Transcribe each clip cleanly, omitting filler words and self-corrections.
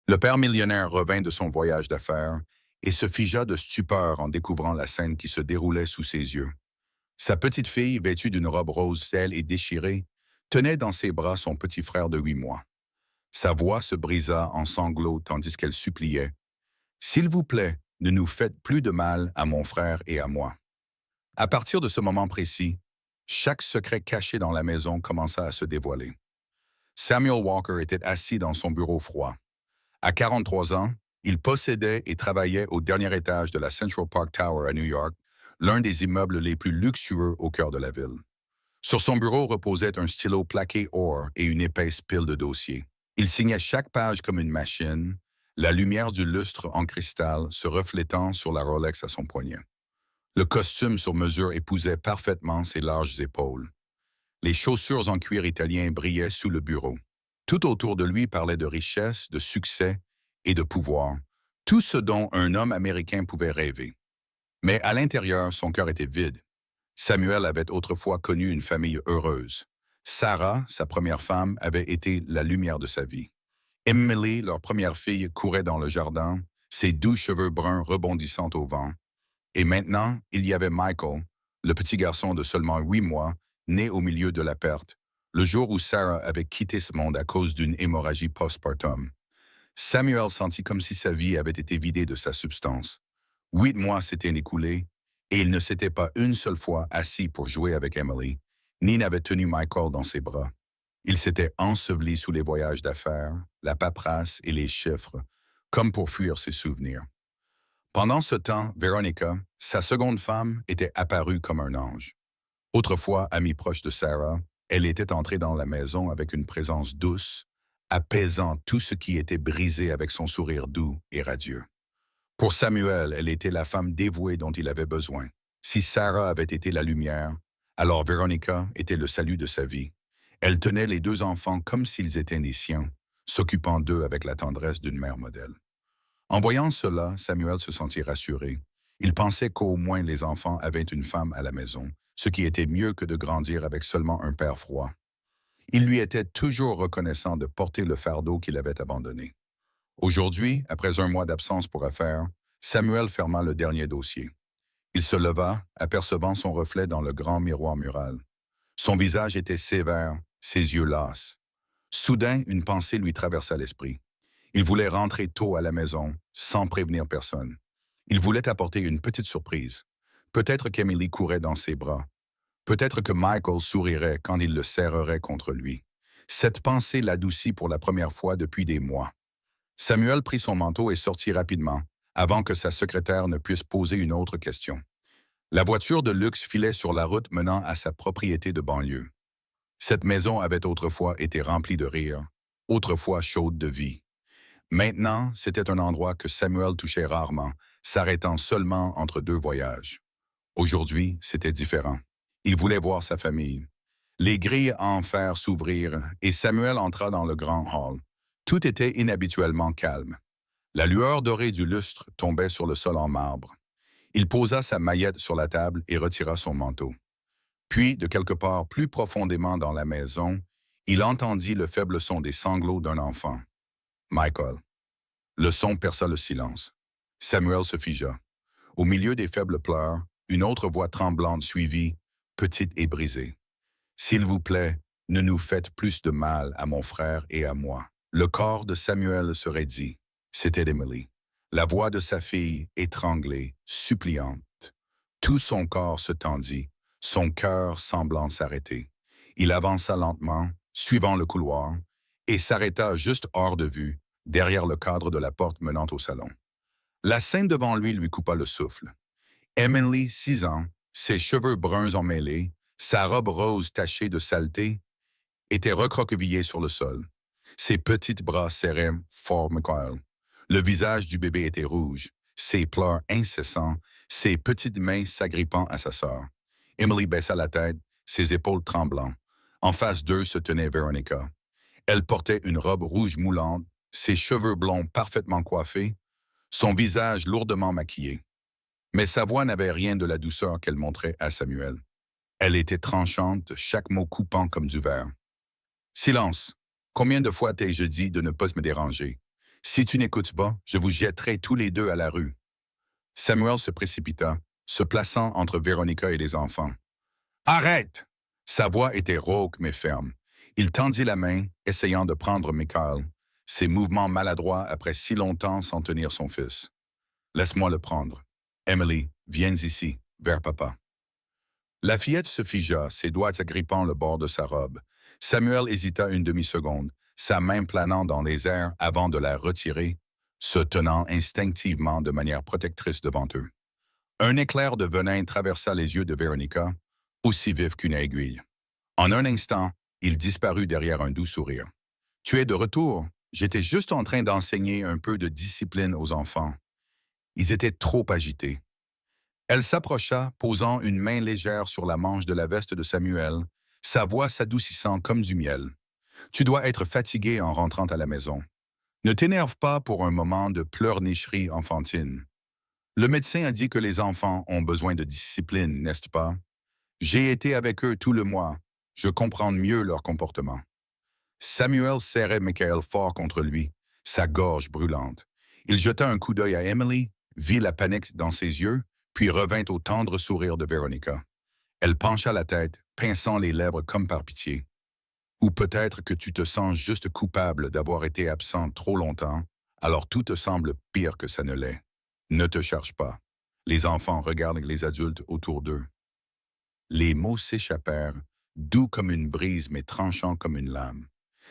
Le père millionnaire revint de son voyage d'affaires et se figea de stupeur en découvrant la scène qui se déroulait sous ses yeux. Sa petite fille, vêtue d'une robe rose sale et déchirée, tenait dans ses bras son petit frère de 8 mois. Sa voix se brisa en sanglots tandis qu'elle suppliait. S'il vous plaît, ne nous faites plus de mal à mon frère et à moi. À partir de ce moment précis, chaque secret caché dans la maison commença à se dévoiler. Samuel Walker était assis dans son bureau froid. À 43 ans, il possédait et travaillait au dernier étage de la Central Park Tower à New York, l'un des immeubles les plus luxueux au cœur de la ville. Sur son bureau reposait un stylo plaqué or et une épaisse pile de dossiers. Il signait chaque page comme une machine, la lumière du lustre en cristal se reflétant sur la Rolex à son poignet. Le costume sur mesure épousait parfaitement ses larges épaules. Les chaussures en cuir italien brillaient sous le bureau. Tout autour de lui parlait de richesse, de succès et de pouvoir, tout ce dont un homme américain pouvait rêver. Mais à l'intérieur, son cœur était vide. Samuel avait autrefois connu une famille heureuse. Sarah, sa première femme, avait été la lumière de sa vie. Emily, leur première fille, courait dans le jardin, ses doux cheveux bruns rebondissant au vent. Et maintenant, il y avait Michael, le petit garçon de seulement 8 mois, né au milieu de la perte, le jour où Sarah avait quitté ce monde à cause d'une hémorragie postpartum. Samuel sentit comme si sa vie avait été vidée de sa substance. 8 mois s'étaient écoulés et il ne s'était pas une seule fois assis pour jouer avec Emily, ni n'avait tenu Michael dans ses bras. Il s'était enseveli sous les voyages d'affaires, la paperasse et les chiffres, comme pour fuir ses souvenirs. Pendant ce temps, Veronica, sa seconde femme, était apparue comme un ange. Autrefois amie proche de Sarah, elle était entrée dans la maison avec une présence douce, apaisant tout ce qui était brisé avec son sourire doux et radieux. Pour Samuel, elle était la femme dévouée dont il avait besoin. Si Sarah avait été la lumière, alors Veronica était le salut de sa vie. Elle tenait les deux enfants comme s'ils étaient des siens, s'occupant d'eux avec la tendresse d'une mère modèle. En voyant cela, Samuel se sentit rassuré. Il pensait qu'au moins les enfants avaient une femme à la maison, ce qui était mieux que de grandir avec seulement un père froid. Il lui était toujours reconnaissant de porter le fardeau qu'il avait abandonné. Aujourd'hui, après un mois d'absence pour affaires, Samuel ferma le dernier dossier. Il se leva, apercevant son reflet dans le grand miroir mural. Son visage était sévère, ses yeux lasses. Soudain, une pensée lui traversa l'esprit. Il voulait rentrer tôt à la maison, sans prévenir personne. Il voulait apporter une petite surprise. Peut-être qu'Emily courait dans ses bras. Peut-être que Michael sourirait quand il le serrerait contre lui. Cette pensée l'adoucit pour la première fois depuis des mois. Samuel prit son manteau et sortit rapidement, avant que sa secrétaire ne puisse poser une autre question. La voiture de luxe filait sur la route menant à sa propriété de banlieue. Cette maison avait autrefois été remplie de rire, autrefois chaude de vie. Maintenant, c'était un endroit que Samuel touchait rarement, s'arrêtant seulement entre deux voyages. Aujourd'hui, c'était différent. Il voulait voir sa famille. Les grilles en fer s'ouvrirent et Samuel entra dans le grand hall. Tout était inhabituellement calme. La lueur dorée du lustre tombait sur le sol en marbre. Il posa sa maillette sur la table et retira son manteau. Puis, de quelque part plus profondément dans la maison, il entendit le faible son des sanglots d'un enfant. Michael. Le son perça le silence. Samuel se figea. Au milieu des faibles pleurs, une autre voix tremblante suivit, petite et brisée. S'il vous plaît, ne nous faites plus de mal à mon frère et à moi. Le corps de Samuel se raidit. C'était Emily. La voix de sa fille, étranglée, suppliante. Tout son corps se tendit, son cœur semblant s'arrêter. Il avança lentement, suivant le couloir, et s'arrêta juste hors de vue, derrière le cadre de la porte menant au salon. La scène devant lui coupa le souffle. Emily, 6 ans, ses cheveux bruns emmêlés, sa robe rose tachée de saleté, était recroquevillée sur le sol. Ses petits bras serraient fort Michael. Le visage du bébé était rouge, ses pleurs incessants, ses petites mains s'agrippant à sa sœur. Emily baissa la tête, ses épaules tremblant. En face d'eux se tenait Veronica. Elle portait une robe rouge moulante, ses cheveux blonds parfaitement coiffés, son visage lourdement maquillé. Mais sa voix n'avait rien de la douceur qu'elle montrait à Samuel. Elle était tranchante, chaque mot coupant comme du verre. « Silence! Combien de fois t'ai-je dit de ne pas me déranger? Si tu n'écoutes pas, je vous jetterai tous les deux à la rue. Samuel se précipita, se plaçant entre Véronica et les enfants. Arrête! Sa voix était rauque mais ferme. Il tendit la main, essayant de prendre Michael, ses mouvements maladroits après si longtemps sans tenir son fils. Laisse-moi le prendre. Emily, viens ici, vers papa. La fillette se figea, ses doigts agrippant le bord de sa robe. Samuel hésita une demi-seconde, sa main planant dans les airs avant de la retirer, se tenant instinctivement de manière protectrice devant eux. Un éclair de venin traversa les yeux de Véronica, aussi vif qu'une aiguille. En un instant, il disparut derrière un doux sourire. « Tu es de retour. J'étais juste en train d'enseigner un peu de discipline aux enfants. Ils étaient trop agités. » Elle s'approcha, posant une main légère sur la manche de la veste de Samuel, sa voix s'adoucissant comme du miel. « Tu dois être fatigué en rentrant à la maison. Ne t'énerve pas pour un moment de pleurnicherie enfantine. Le médecin a dit que les enfants ont besoin de discipline, n'est-ce pas? J'ai été avec eux tout le mois. Je comprends mieux leur comportement. » Samuel serrait Michael fort contre lui, sa gorge brûlante. Il jeta un coup d'œil à Emily, vit la panique dans ses yeux, puis revint au tendre sourire de Véronica. Elle pencha la tête, pinçant les lèvres comme par pitié. Ou peut-être que tu te sens juste coupable d'avoir été absent trop longtemps, alors tout te semble pire que ça ne l'est. Ne te cherche pas. Les enfants regardent les adultes autour d'eux. Les mots s'échappèrent, doux comme une brise mais tranchants comme une lame.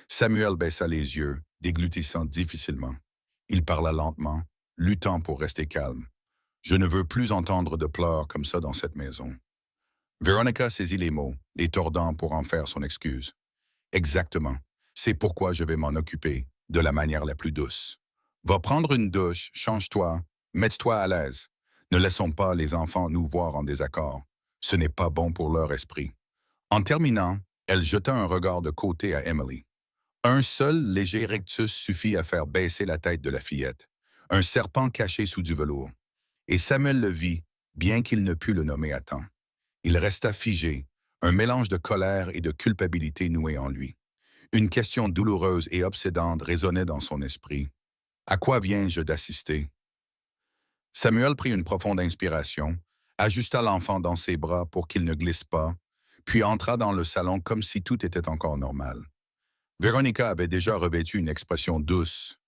Samuel baissa les yeux, déglutissant difficilement. Il parla lentement, luttant pour rester calme. « Je ne veux plus entendre de pleurs comme ça dans cette maison. » Véronica saisit les mots, les tordant pour en faire son excuse. « Exactement. C'est pourquoi je vais m'en occuper, de la manière la plus douce. Va prendre une douche, change-toi, mets-toi à l'aise. Ne laissons pas les enfants nous voir en désaccord. Ce n'est pas bon pour leur esprit. » En terminant, elle jeta un regard de côté à Emily. Un seul léger rectus suffit à faire baisser la tête de la fillette, un serpent caché sous du velours. Et Samuel le vit, bien qu'il ne pût le nommer à temps. Il resta figé, un mélange de colère et de culpabilité noué en lui. Une question douloureuse et obsédante résonnait dans son esprit. « À quoi viens-je d'assister? » Samuel prit une profonde inspiration, ajusta l'enfant dans ses bras pour qu'il ne glisse pas, puis entra dans le salon comme si tout était encore normal. Véronica avait déjà revêtu une expression douce,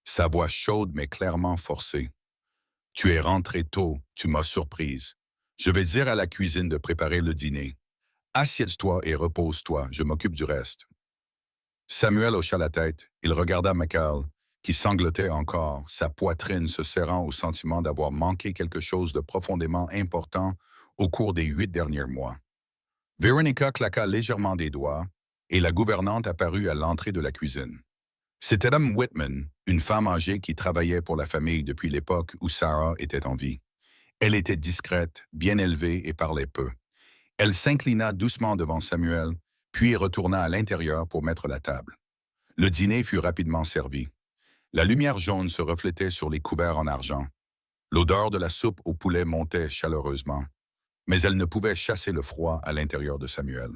sa voix chaude mais clairement forcée. « Tu es rentré tôt, tu m'as surprise. Je vais dire à la cuisine de préparer le dîner. Assieds-toi et repose-toi, je m'occupe du reste. » Samuel hocha la tête, il regarda Michael, qui sanglotait encore, sa poitrine se serrant au sentiment d'avoir manqué quelque chose de profondément important au cours des 8 derniers mois. Véronica claqua légèrement des doigts, et la gouvernante apparut à l'entrée de la cuisine. C'était Mme Whitman, une femme âgée qui travaillait pour la famille depuis l'époque où Sarah était en vie. Elle était discrète, bien élevée et parlait peu. Elle s'inclina doucement devant Samuel, puis retourna à l'intérieur pour mettre la table. Le dîner fut rapidement servi. La lumière jaune se reflétait sur les couverts en argent. L'odeur de la soupe au poulet montait chaleureusement, mais elle ne pouvait chasser le froid à l'intérieur de Samuel.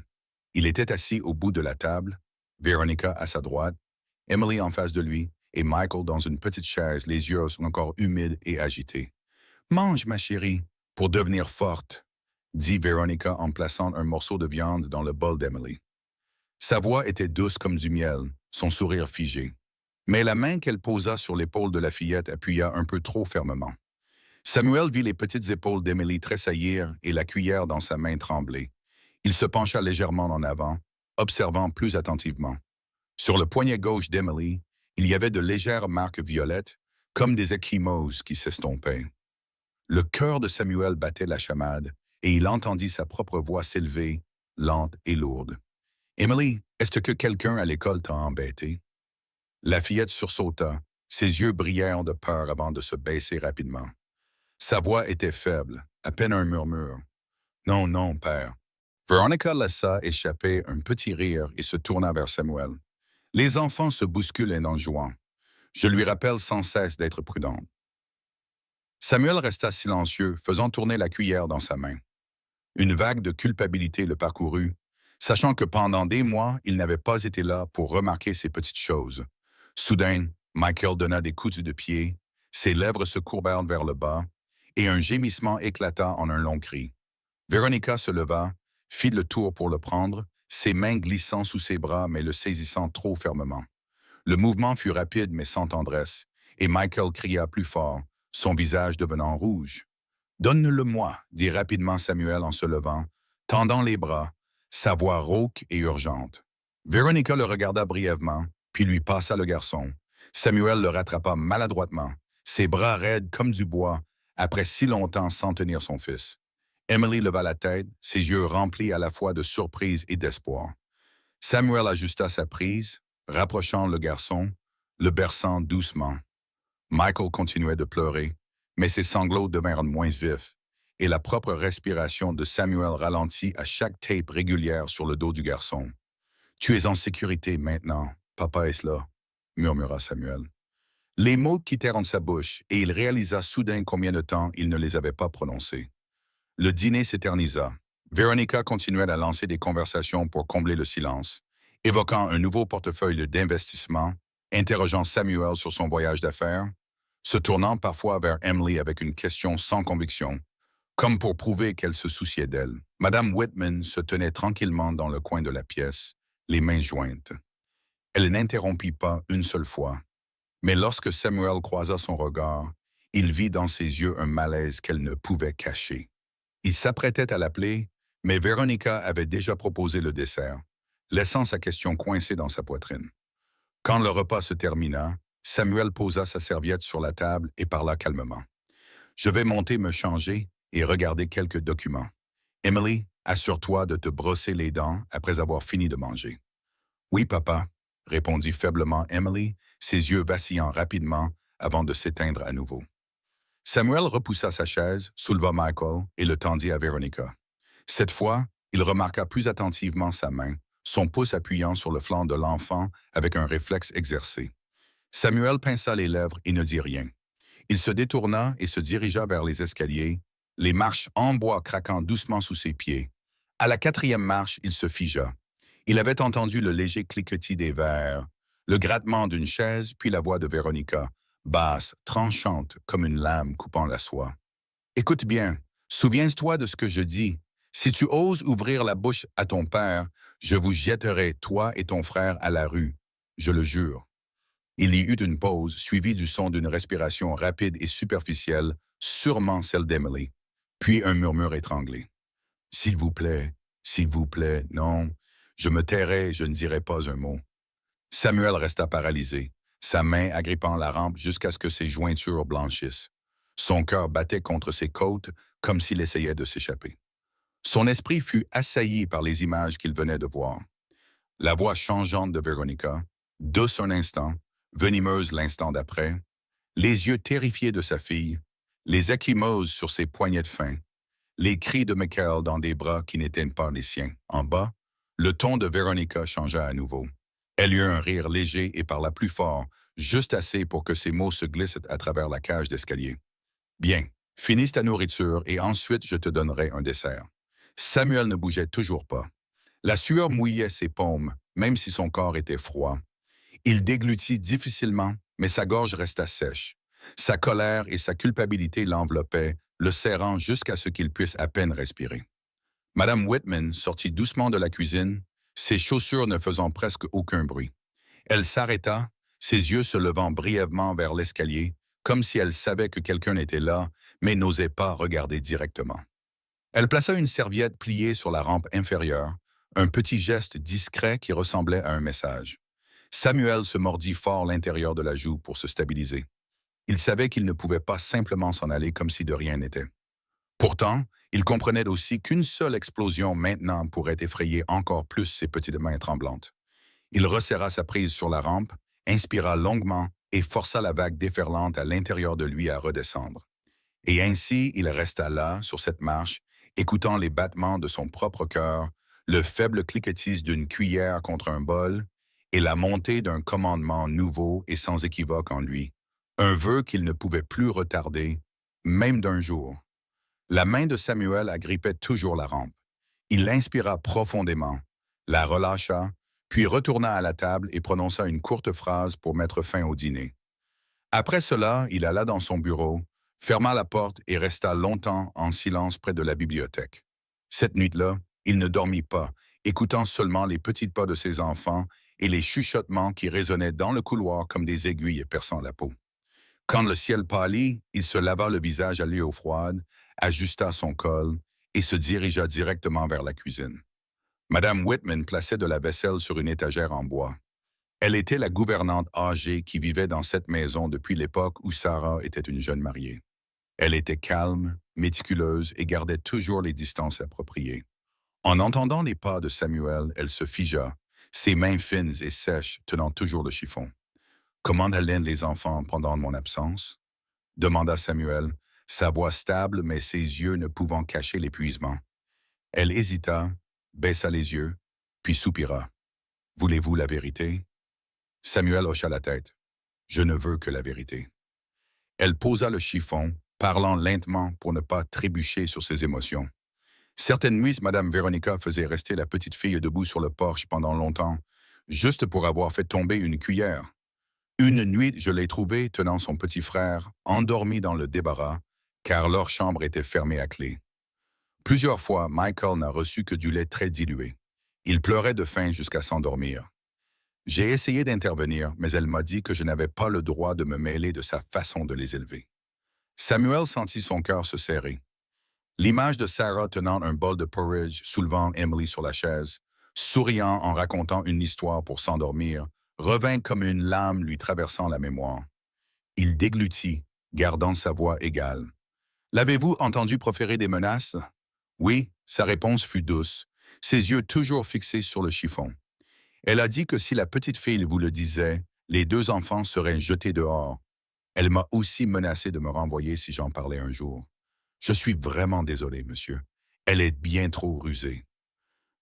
Il était assis au bout de la table, Véronica à sa droite, Emily en face de lui et Michael dans une petite chaise, les yeux encore humides et agités. « Mange, ma chérie, pour devenir forte, » dit Véronica en plaçant un morceau de viande dans le bol d'Emily. Sa voix était douce comme du miel, son sourire figé. Mais la main qu'elle posa sur l'épaule de la fillette appuya un peu trop fermement. Samuel vit les petites épaules d'Emily tressaillir et la cuillère dans sa main trembler. Il se pencha légèrement en avant, observant plus attentivement. Sur le poignet gauche d'Emily, il y avait de légères marques violettes, comme des ecchymoses qui s'estompaient. Le cœur de Samuel battait la chamade, et il entendit sa propre voix s'élever, lente et lourde. « Emily, est-ce que quelqu'un à l'école t'a embêté? » La fillette sursauta, ses yeux brillèrent de peur avant de se baisser rapidement. Sa voix était faible, à peine un murmure. « Non, non, père. » Véronica laissa échapper un petit rire et se tourna vers Samuel. Les enfants se bousculent en jouant. Je lui rappelle sans cesse d'être prudente. Samuel resta silencieux, faisant tourner la cuillère dans sa main. Une vague de culpabilité le parcourut, sachant que pendant des mois, il n'avait pas été là pour remarquer ces petites choses. Soudain, Michael donna des coups de pied, ses lèvres se courbèrent vers le bas, et un gémissement éclata en un long cri. Veronica se leva, fit le tour pour le prendre, ses mains glissant sous ses bras mais le saisissant trop fermement. Le mouvement fut rapide mais sans tendresse, et Michael cria plus fort, son visage devenant rouge. « Donne-le-moi » dit rapidement Samuel en se levant, tendant les bras, sa voix rauque et urgente. Veronica le regarda brièvement, puis lui passa le garçon. Samuel le rattrapa maladroitement, ses bras raides comme du bois, après si longtemps sans tenir son fils. Emily leva la tête, ses yeux remplis à la fois de surprise et d'espoir. Samuel ajusta sa prise, rapprochant le garçon, le berçant doucement. Michael continuait de pleurer, mais ses sanglots devinrent moins vifs, et la propre respiration de Samuel ralentit à chaque tape régulière sur le dos du garçon. « Tu es en sécurité maintenant, papa est là », murmura Samuel. Les mots quittèrent de sa bouche, et il réalisa soudain combien de temps il ne les avait pas prononcés. Le dîner s'éternisa. Veronica continuait à lancer des conversations pour combler le silence, évoquant un nouveau portefeuille d'investissement, interrogeant Samuel sur son voyage d'affaires, se tournant parfois vers Emily avec une question sans conviction, comme pour prouver qu'elle se souciait d'elle. Madame Whitman se tenait tranquillement dans le coin de la pièce, les mains jointes. Elle n'interrompit pas une seule fois, mais lorsque Samuel croisa son regard, il vit dans ses yeux un malaise qu'elle ne pouvait cacher. Il s'apprêtait à l'appeler, mais Veronica avait déjà proposé le dessert, laissant sa question coincée dans sa poitrine. Quand le repas se termina, Samuel posa sa serviette sur la table et parla calmement. « Je vais monter me changer et regarder quelques documents. Emily, assure-toi de te brosser les dents après avoir fini de manger. »« Oui, papa », répondit faiblement Emily, ses yeux vacillant rapidement avant de s'éteindre à nouveau. Samuel repoussa sa chaise, souleva Michael et le tendit à Veronica. Cette fois, il remarqua plus attentivement sa main, son pouce appuyant sur le flanc de l'enfant avec un réflexe exercé. Samuel pinça les lèvres et ne dit rien. Il se détourna et se dirigea vers les escaliers, les marches en bois craquant doucement sous ses pieds. À la 4e marche, il se figea. Il avait entendu le léger cliquetis des verres, le grattement d'une chaise, puis la voix de Veronica, basse, tranchante comme une lame coupant la soie. « Écoute bien, souviens-toi de ce que je dis. Si tu oses ouvrir la bouche à ton père, je vous jetterai, toi et ton frère, à la rue. Je le jure. » Il y eut une pause, suivie du son d'une respiration rapide et superficielle, sûrement celle d'Emily, puis un murmure étranglé. « S'il vous plaît, non, je me tairai, je ne dirai pas un mot. » Samuel resta paralysé, sa main agrippant la rampe jusqu'à ce que ses jointures blanchissent. Son cœur battait contre ses côtes comme s'il essayait de s'échapper. Son esprit fut assailli par les images qu'il venait de voir. La voix changeante de Veronica, douce un instant, venimeuse l'instant d'après, les yeux terrifiés de sa fille, les ecchymoses sur ses poignets de fin, les cris de Michael dans des bras qui n'étaient pas les siens. En bas, le ton de Veronica changea à nouveau. Elle eut un rire léger et parla plus fort, juste assez pour que ses mots se glissent à travers la cage d'escalier. « Bien, finis ta nourriture et ensuite je te donnerai un dessert. » Samuel ne bougeait toujours pas. La sueur mouillait ses paumes, même si son corps était froid. Il déglutit difficilement, mais sa gorge resta sèche. Sa colère et sa culpabilité l'enveloppaient, le serrant jusqu'à ce qu'il puisse à peine respirer. Madame Whitman sortit doucement de la cuisine, ses chaussures ne faisant presque aucun bruit. Elle s'arrêta, ses yeux se levant brièvement vers l'escalier, comme si elle savait que quelqu'un était là, mais n'osait pas regarder directement. Elle plaça une serviette pliée sur la rampe inférieure, un petit geste discret qui ressemblait à un message. Samuel se mordit fort l'intérieur de la joue pour se stabiliser. Il savait qu'il ne pouvait pas simplement s'en aller comme si de rien n'était. Pourtant, il comprenait aussi qu'une seule explosion maintenant pourrait effrayer encore plus ses petites mains tremblantes. Il resserra sa prise sur la rampe, inspira longuement et força la vague déferlante à l'intérieur de lui à redescendre. Et ainsi, il resta là, sur cette marche, écoutant les battements de son propre cœur, le faible cliquetis d'une cuillère contre un bol et la montée d'un commandement nouveau et sans équivoque en lui, un vœu qu'il ne pouvait plus retarder, même d'un jour. La main de Samuel agrippait toujours la rampe. Il l'inspira profondément, la relâcha, puis retourna à la table et prononça une courte phrase pour mettre fin au dîner. Après cela, il alla dans son bureau, ferma la porte et resta longtemps en silence près de la bibliothèque. Cette nuit-là, il ne dormit pas, écoutant seulement les petits pas de ses enfants et les chuchotements qui résonnaient dans le couloir comme des aiguilles perçant la peau. Quand le ciel pâlit, il se lava le visage à l'eau froide, ajusta son col et se dirigea directement vers la cuisine. Madame Whitman plaçait de la vaisselle sur une étagère en bois. Elle était la gouvernante âgée qui vivait dans cette maison depuis l'époque où Sarah était une jeune mariée. Elle était calme, méticuleuse et gardait toujours les distances appropriées. En entendant les pas de Samuel, elle se figea, ses mains fines et sèches tenant toujours le chiffon. Comment allaient les enfants pendant mon absence? Demanda Samuel, sa voix stable mais ses yeux ne pouvant cacher l'épuisement. Elle hésita, baissa les yeux, puis soupira. Voulez-vous la vérité? Samuel hocha la tête. Je ne veux que la vérité. Elle posa le chiffon, parlant lentement pour ne pas trébucher sur ses émotions. Certaines nuits, Madame Véronica faisait rester la petite fille debout sur le porche pendant longtemps, juste pour avoir fait tomber une cuillère. Une nuit, je l'ai trouvée tenant son petit frère, endormi dans le débarras, car leur chambre était fermée à clé. Plusieurs fois, Michael n'a reçu que du lait très dilué. Il pleurait de faim jusqu'à s'endormir. J'ai essayé d'intervenir, mais elle m'a dit que je n'avais pas le droit de me mêler de sa façon de les élever. Samuel sentit son cœur se serrer. L'image de Sarah tenant un bol de porridge soulevant Emily sur la chaise, souriant en racontant une histoire pour s'endormir, revint comme une lame lui traversant la mémoire. Il déglutit, gardant sa voix égale. L'avez-vous entendu proférer des menaces? Oui, sa réponse fut douce, ses yeux toujours fixés sur le chiffon. Elle a dit que si la petite fille vous le disait, les deux enfants seraient jetés dehors. Elle m'a aussi menacé de me renvoyer si j'en parlais un jour. Je suis vraiment désolé, monsieur. Elle est bien trop rusée.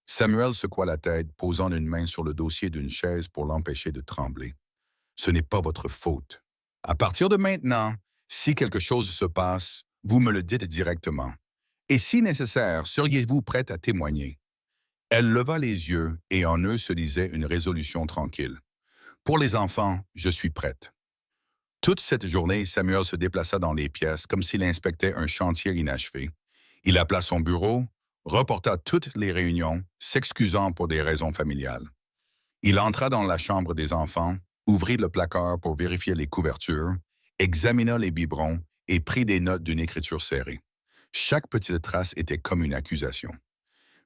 Samuel secoua la tête, posant une main sur le dossier d'une chaise pour l'empêcher de trembler. Ce n'est pas votre faute. À partir de maintenant, si quelque chose se passe, vous me le dites directement. Et si nécessaire, seriez-vous prête à témoigner? Elle leva les yeux et en eux se lisait une résolution tranquille. Pour les enfants, je suis prête. Toute cette journée, Samuel se déplaça dans les pièces comme s'il inspectait un chantier inachevé. Il appela son bureau, reporta toutes les réunions, s'excusant pour des raisons familiales. Il entra dans la chambre des enfants, ouvrit le placard pour vérifier les couvertures, examina les biberons et prit des notes d'une écriture serrée. Chaque petite trace était comme une accusation.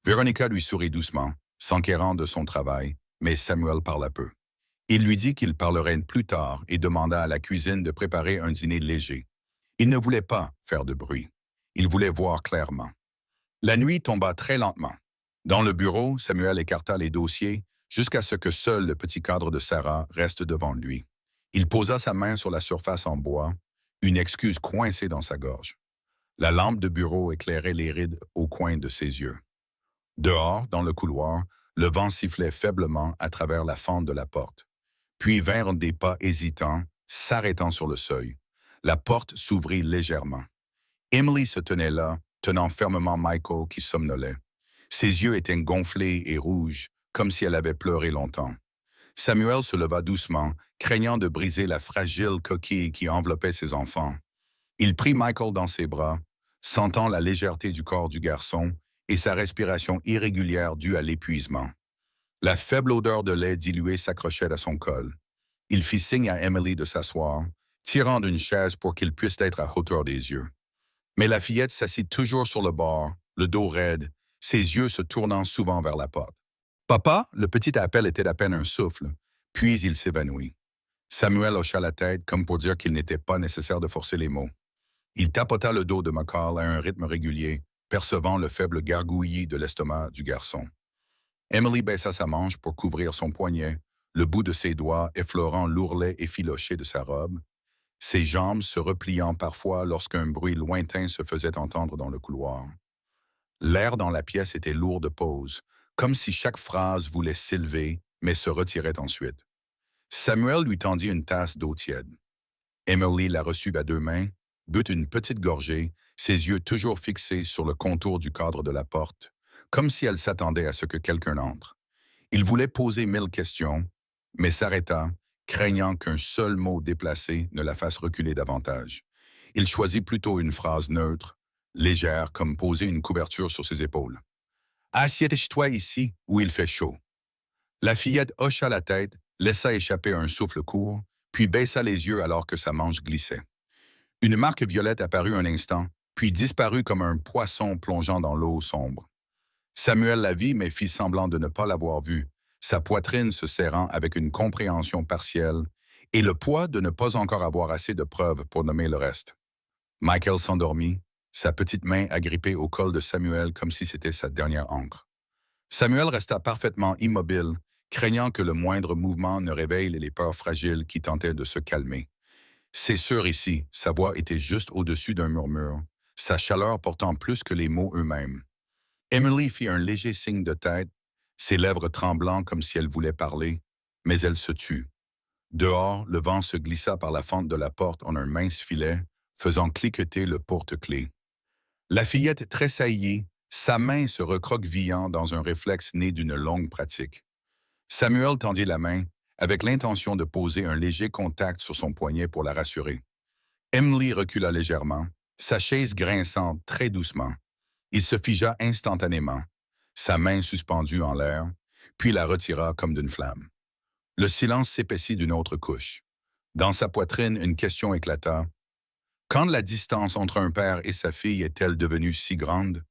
Véronica lui sourit doucement, s'enquérant de son travail, mais Samuel parla peu. Il lui dit qu'il parlerait plus tard et demanda à la cuisine de préparer un dîner léger. Il ne voulait pas faire de bruit. Il voulait voir clairement. La nuit tomba très lentement. Dans le bureau, Samuel écarta les dossiers jusqu'à ce que seul le petit cadre de Sarah reste devant lui. Il posa sa main sur la surface en bois, une excuse coincée dans sa gorge. La lampe de bureau éclairait les rides au coin de ses yeux. Dehors, dans le couloir, le vent sifflait faiblement à travers la fente de la porte. Puis vinrent des pas hésitants, s'arrêtant sur le seuil. La porte s'ouvrit légèrement. Emily se tenait là, tenant fermement Michael qui somnolait. Ses yeux étaient gonflés et rouges, comme si elle avait pleuré longtemps. Samuel se leva doucement, craignant de briser la fragile coquille qui enveloppait ses enfants. Il prit Michael dans ses bras, sentant la légèreté du corps du garçon et sa respiration irrégulière due à l'épuisement. La faible odeur de lait dilué s'accrochait à son col. Il fit signe à Emily de s'asseoir, tirant d'une chaise pour qu'il puisse être à hauteur des yeux. Mais la fillette s'assit toujours sur le bord, le dos raide, ses yeux se tournant souvent vers la porte. Papa, le petit appel était à peine un souffle, puis il s'évanouit. Samuel hocha la tête comme pour dire qu'il n'était pas nécessaire de forcer les mots. Il tapota le dos de McCall à un rythme régulier, percevant le faible gargouillis de l'estomac du garçon. Emily baissa sa manche pour couvrir son poignet, le bout de ses doigts effleurant l'ourlet effiloché de sa robe, ses jambes se repliant parfois lorsqu'un bruit lointain se faisait entendre dans le couloir. L'air dans la pièce était lourd de pause, comme si chaque phrase voulait s'élever, mais se retirait ensuite. Samuel lui tendit une tasse d'eau tiède. Emily la reçut à deux mains, but une petite gorgée, ses yeux toujours fixés sur le contour du cadre de la porte, comme si elle s'attendait à ce que quelqu'un entre. Il voulait poser 1000 questions, mais s'arrêta, craignant qu'un seul mot déplacé ne la fasse reculer davantage. Il choisit plutôt une phrase neutre, légère, comme poser une couverture sur ses épaules. Assieds-toi ici, où il fait chaud. La fillette hocha la tête, laissa échapper un souffle court, puis baissa les yeux alors que sa manche glissait. Une marque violette apparut un instant, puis disparut comme un poisson plongeant dans l'eau sombre. Samuel la vit, mais fit semblant de ne pas l'avoir vue, sa poitrine se serrant avec une compréhension partielle et le poids de ne pas encore avoir assez de preuves pour nommer le reste. Michael s'endormit, sa petite main agrippée au col de Samuel comme si c'était sa dernière ancre. Samuel resta parfaitement immobile, craignant que le moindre mouvement ne réveille les peurs fragiles qui tentaient de se calmer. C'est sûr ici, sa voix était juste au-dessus d'un murmure, sa chaleur portant plus que les mots eux-mêmes. Emily fit un léger signe de tête, ses lèvres tremblant comme si elle voulait parler, mais elle se tut. Dehors, le vent se glissa par la fente de la porte en un mince filet, faisant cliqueter le porte-clés. La fillette tressaillit, sa main se recroquevillant dans un réflexe né d'une longue pratique. Samuel tendit la main, avec l'intention de poser un léger contact sur son poignet pour la rassurer. Emily recula légèrement, sa chaise grinçant très doucement. Il se figea instantanément, sa main suspendue en l'air, puis la retira comme d'une flamme. Le silence s'épaissit d'une autre couche. Dans sa poitrine, une question éclata. Quand la distance entre un père et sa fille est-elle devenue si grande?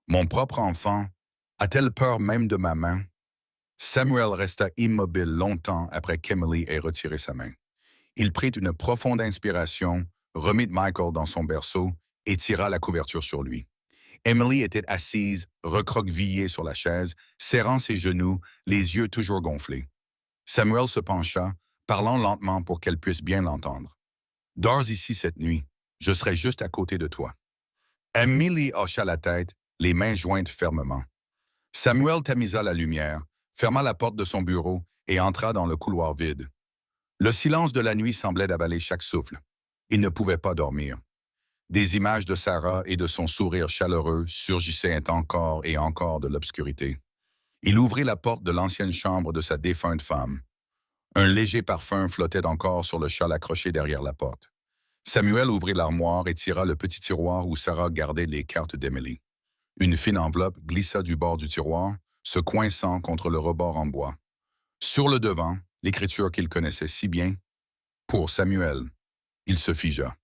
Mon propre enfant a-t-elle peur même de ma main? Samuel resta immobile longtemps après qu'Emily ait retiré sa main. Il prit une profonde inspiration, remit Michael dans son berceau et tira la couverture sur lui. Emily était assise, recroquevillée sur la chaise, serrant ses genoux, les yeux toujours gonflés. Samuel se pencha, parlant lentement pour qu'elle puisse bien l'entendre. « Dors ici cette nuit, je serai juste à côté de toi. » Emily hocha la tête, les mains jointes fermement. Samuel tamisa la lumière, ferma la porte de son bureau et entra dans le couloir vide. Le silence de la nuit semblait avaler chaque souffle. Il ne pouvait pas dormir. Des images de Sarah et de son sourire chaleureux surgissaient encore et encore de l'obscurité. Il ouvrit la porte de l'ancienne chambre de sa défunte femme. Un léger parfum flottait encore sur le châle accroché derrière la porte. Samuel ouvrit l'armoire et tira le petit tiroir où Sarah gardait les cartes d'Emily. Une fine enveloppe glissa du bord du tiroir, se coinçant contre le rebord en bois. Sur le devant, l'écriture qu'il connaissait si bien. « Pour Samuel ». Il se figea.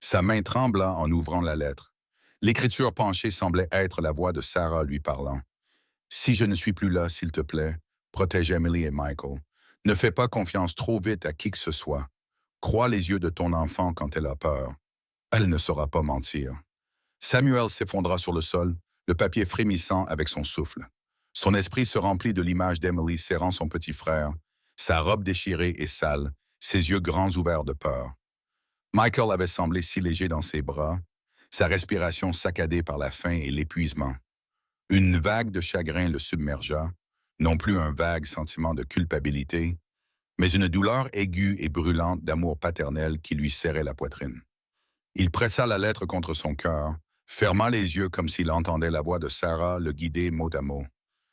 Sa main trembla en ouvrant la lettre. L'écriture penchée semblait être la voix de Sarah lui parlant. « Si je ne suis plus là, s'il te plaît, protège Emily et Michael. Ne fais pas confiance trop vite à qui que ce soit. Crois les yeux de ton enfant quand elle a peur. Elle ne saura pas mentir. » Samuel s'effondra sur le sol, le papier frémissant avec son souffle. Son esprit se remplit de l'image d'Emily serrant son petit frère, sa robe déchirée et sale, ses yeux grands ouverts de peur. Michael avait semblé si léger dans ses bras, sa respiration saccadée par la faim et l'épuisement. Une vague de chagrin le submergea, non plus un vague sentiment de culpabilité, mais une douleur aiguë et brûlante d'amour paternel qui lui serrait la poitrine. Il pressa la lettre contre son cœur, fermant les yeux comme s'il entendait la voix de Sarah le guider mot à mot.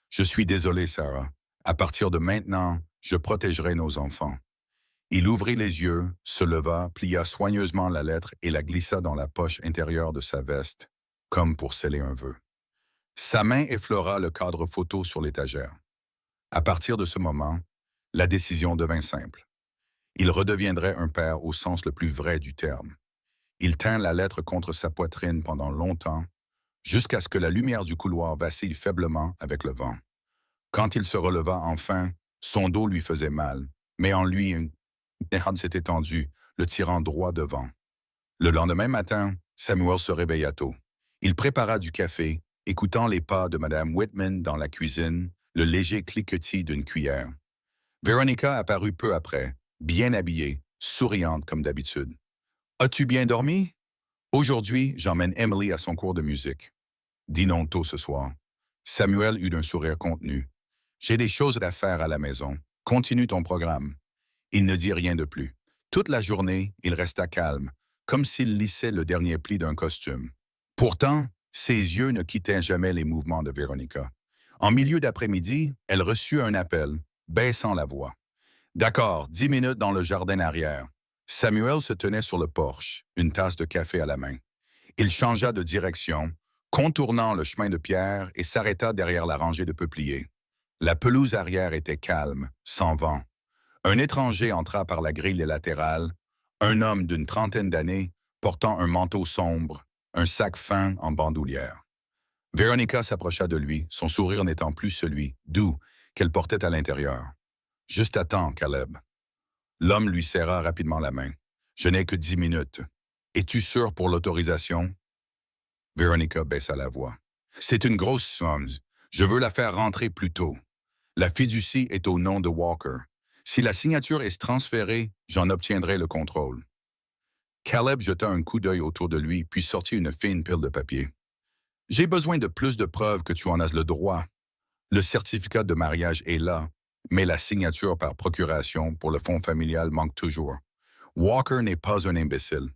« Je suis désolé, Sarah. À partir de maintenant, je protégerai nos enfants. » Il ouvrit les yeux, se leva, plia soigneusement la lettre et la glissa dans la poche intérieure de sa veste, comme pour sceller un vœu. Sa main effleura le cadre photo sur l'étagère. À partir de ce moment, la décision devint simple. Il redeviendrait un père au sens le plus vrai du terme. Il tint la lettre contre sa poitrine pendant longtemps, jusqu'à ce que la lumière du couloir vacille faiblement avec le vent. Quand il se releva enfin, son dos lui faisait mal, mais en lui, une étreinte s'était tendue, le tirant droit devant. Le lendemain matin, Samuel se réveilla tôt. Il prépara du café, écoutant les pas de Mme Whitman dans la cuisine, le léger cliquetis d'une cuillère. Veronica apparut peu après, bien habillée, souriante comme d'habitude. « As-tu bien dormi? Aujourd'hui, j'emmène Emily à son cours de musique. » Dînons tôt ce soir. Samuel eut un sourire contenu. « J'ai des choses à faire à la maison. Continue ton programme. » Il ne dit rien de plus. Toute la journée, il resta calme, comme s'il lissait le dernier pli d'un costume. Pourtant, ses yeux ne quittaient jamais les mouvements de Veronica. En milieu d'après-midi, elle reçut un appel, baissant la voix. D'accord, 10 minutes dans le jardin arrière. Samuel se tenait sur le porche, une tasse de café à la main. Il changea de direction, contournant le chemin de pierre et s'arrêta derrière la rangée de peupliers. La pelouse arrière était calme, sans vent. Un étranger entra par la grille latérale, un homme d'une trentaine d'années, portant un manteau sombre, un sac fin en bandoulière. Véronica s'approcha de lui, son sourire n'étant plus celui, doux, qu'elle portait à l'intérieur. Juste à temps, Caleb. L'homme lui serra rapidement la main. Je n'ai que 10 minutes. Es-tu sûr pour l'autorisation? Véronica baissa la voix. C'est une grosse somme. Je veux la faire rentrer plus tôt. La fiducie est au nom de Walker. Si la signature est transférée, j'en obtiendrai le contrôle. Caleb jeta un coup d'œil autour de lui, puis sortit une fine pile de papier. J'ai besoin de plus de preuves que tu en as le droit. Le certificat de mariage est là, mais la signature par procuration pour le fonds familial manque toujours. Walker n'est pas un imbécile.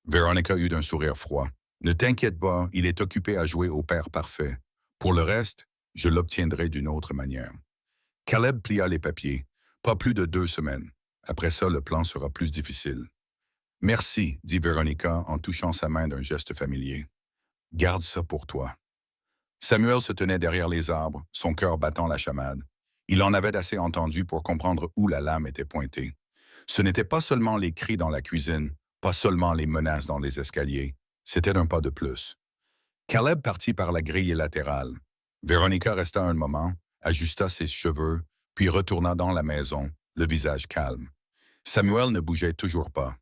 Veronica eut un sourire froid. Ne t'inquiète pas, il est occupé à jouer au père parfait. Pour le reste, je l'obtiendrai d'une autre manière. Caleb plia les papiers. Pas plus de 2 semaines. Après ça, le plan sera plus difficile. Merci, dit Veronica en touchant sa main d'un geste familier. Garde ça pour toi. Samuel se tenait derrière les arbres, son cœur battant la chamade. Il en avait assez entendu pour comprendre où la lame était pointée. Ce n'était pas seulement les cris dans la cuisine, pas seulement les menaces dans les escaliers. C'était un pas de plus. Caleb partit par la grille latérale. Véronica resta un moment, ajusta ses cheveux, puis retourna dans la maison, le visage calme. Samuel ne bougeait toujours pas.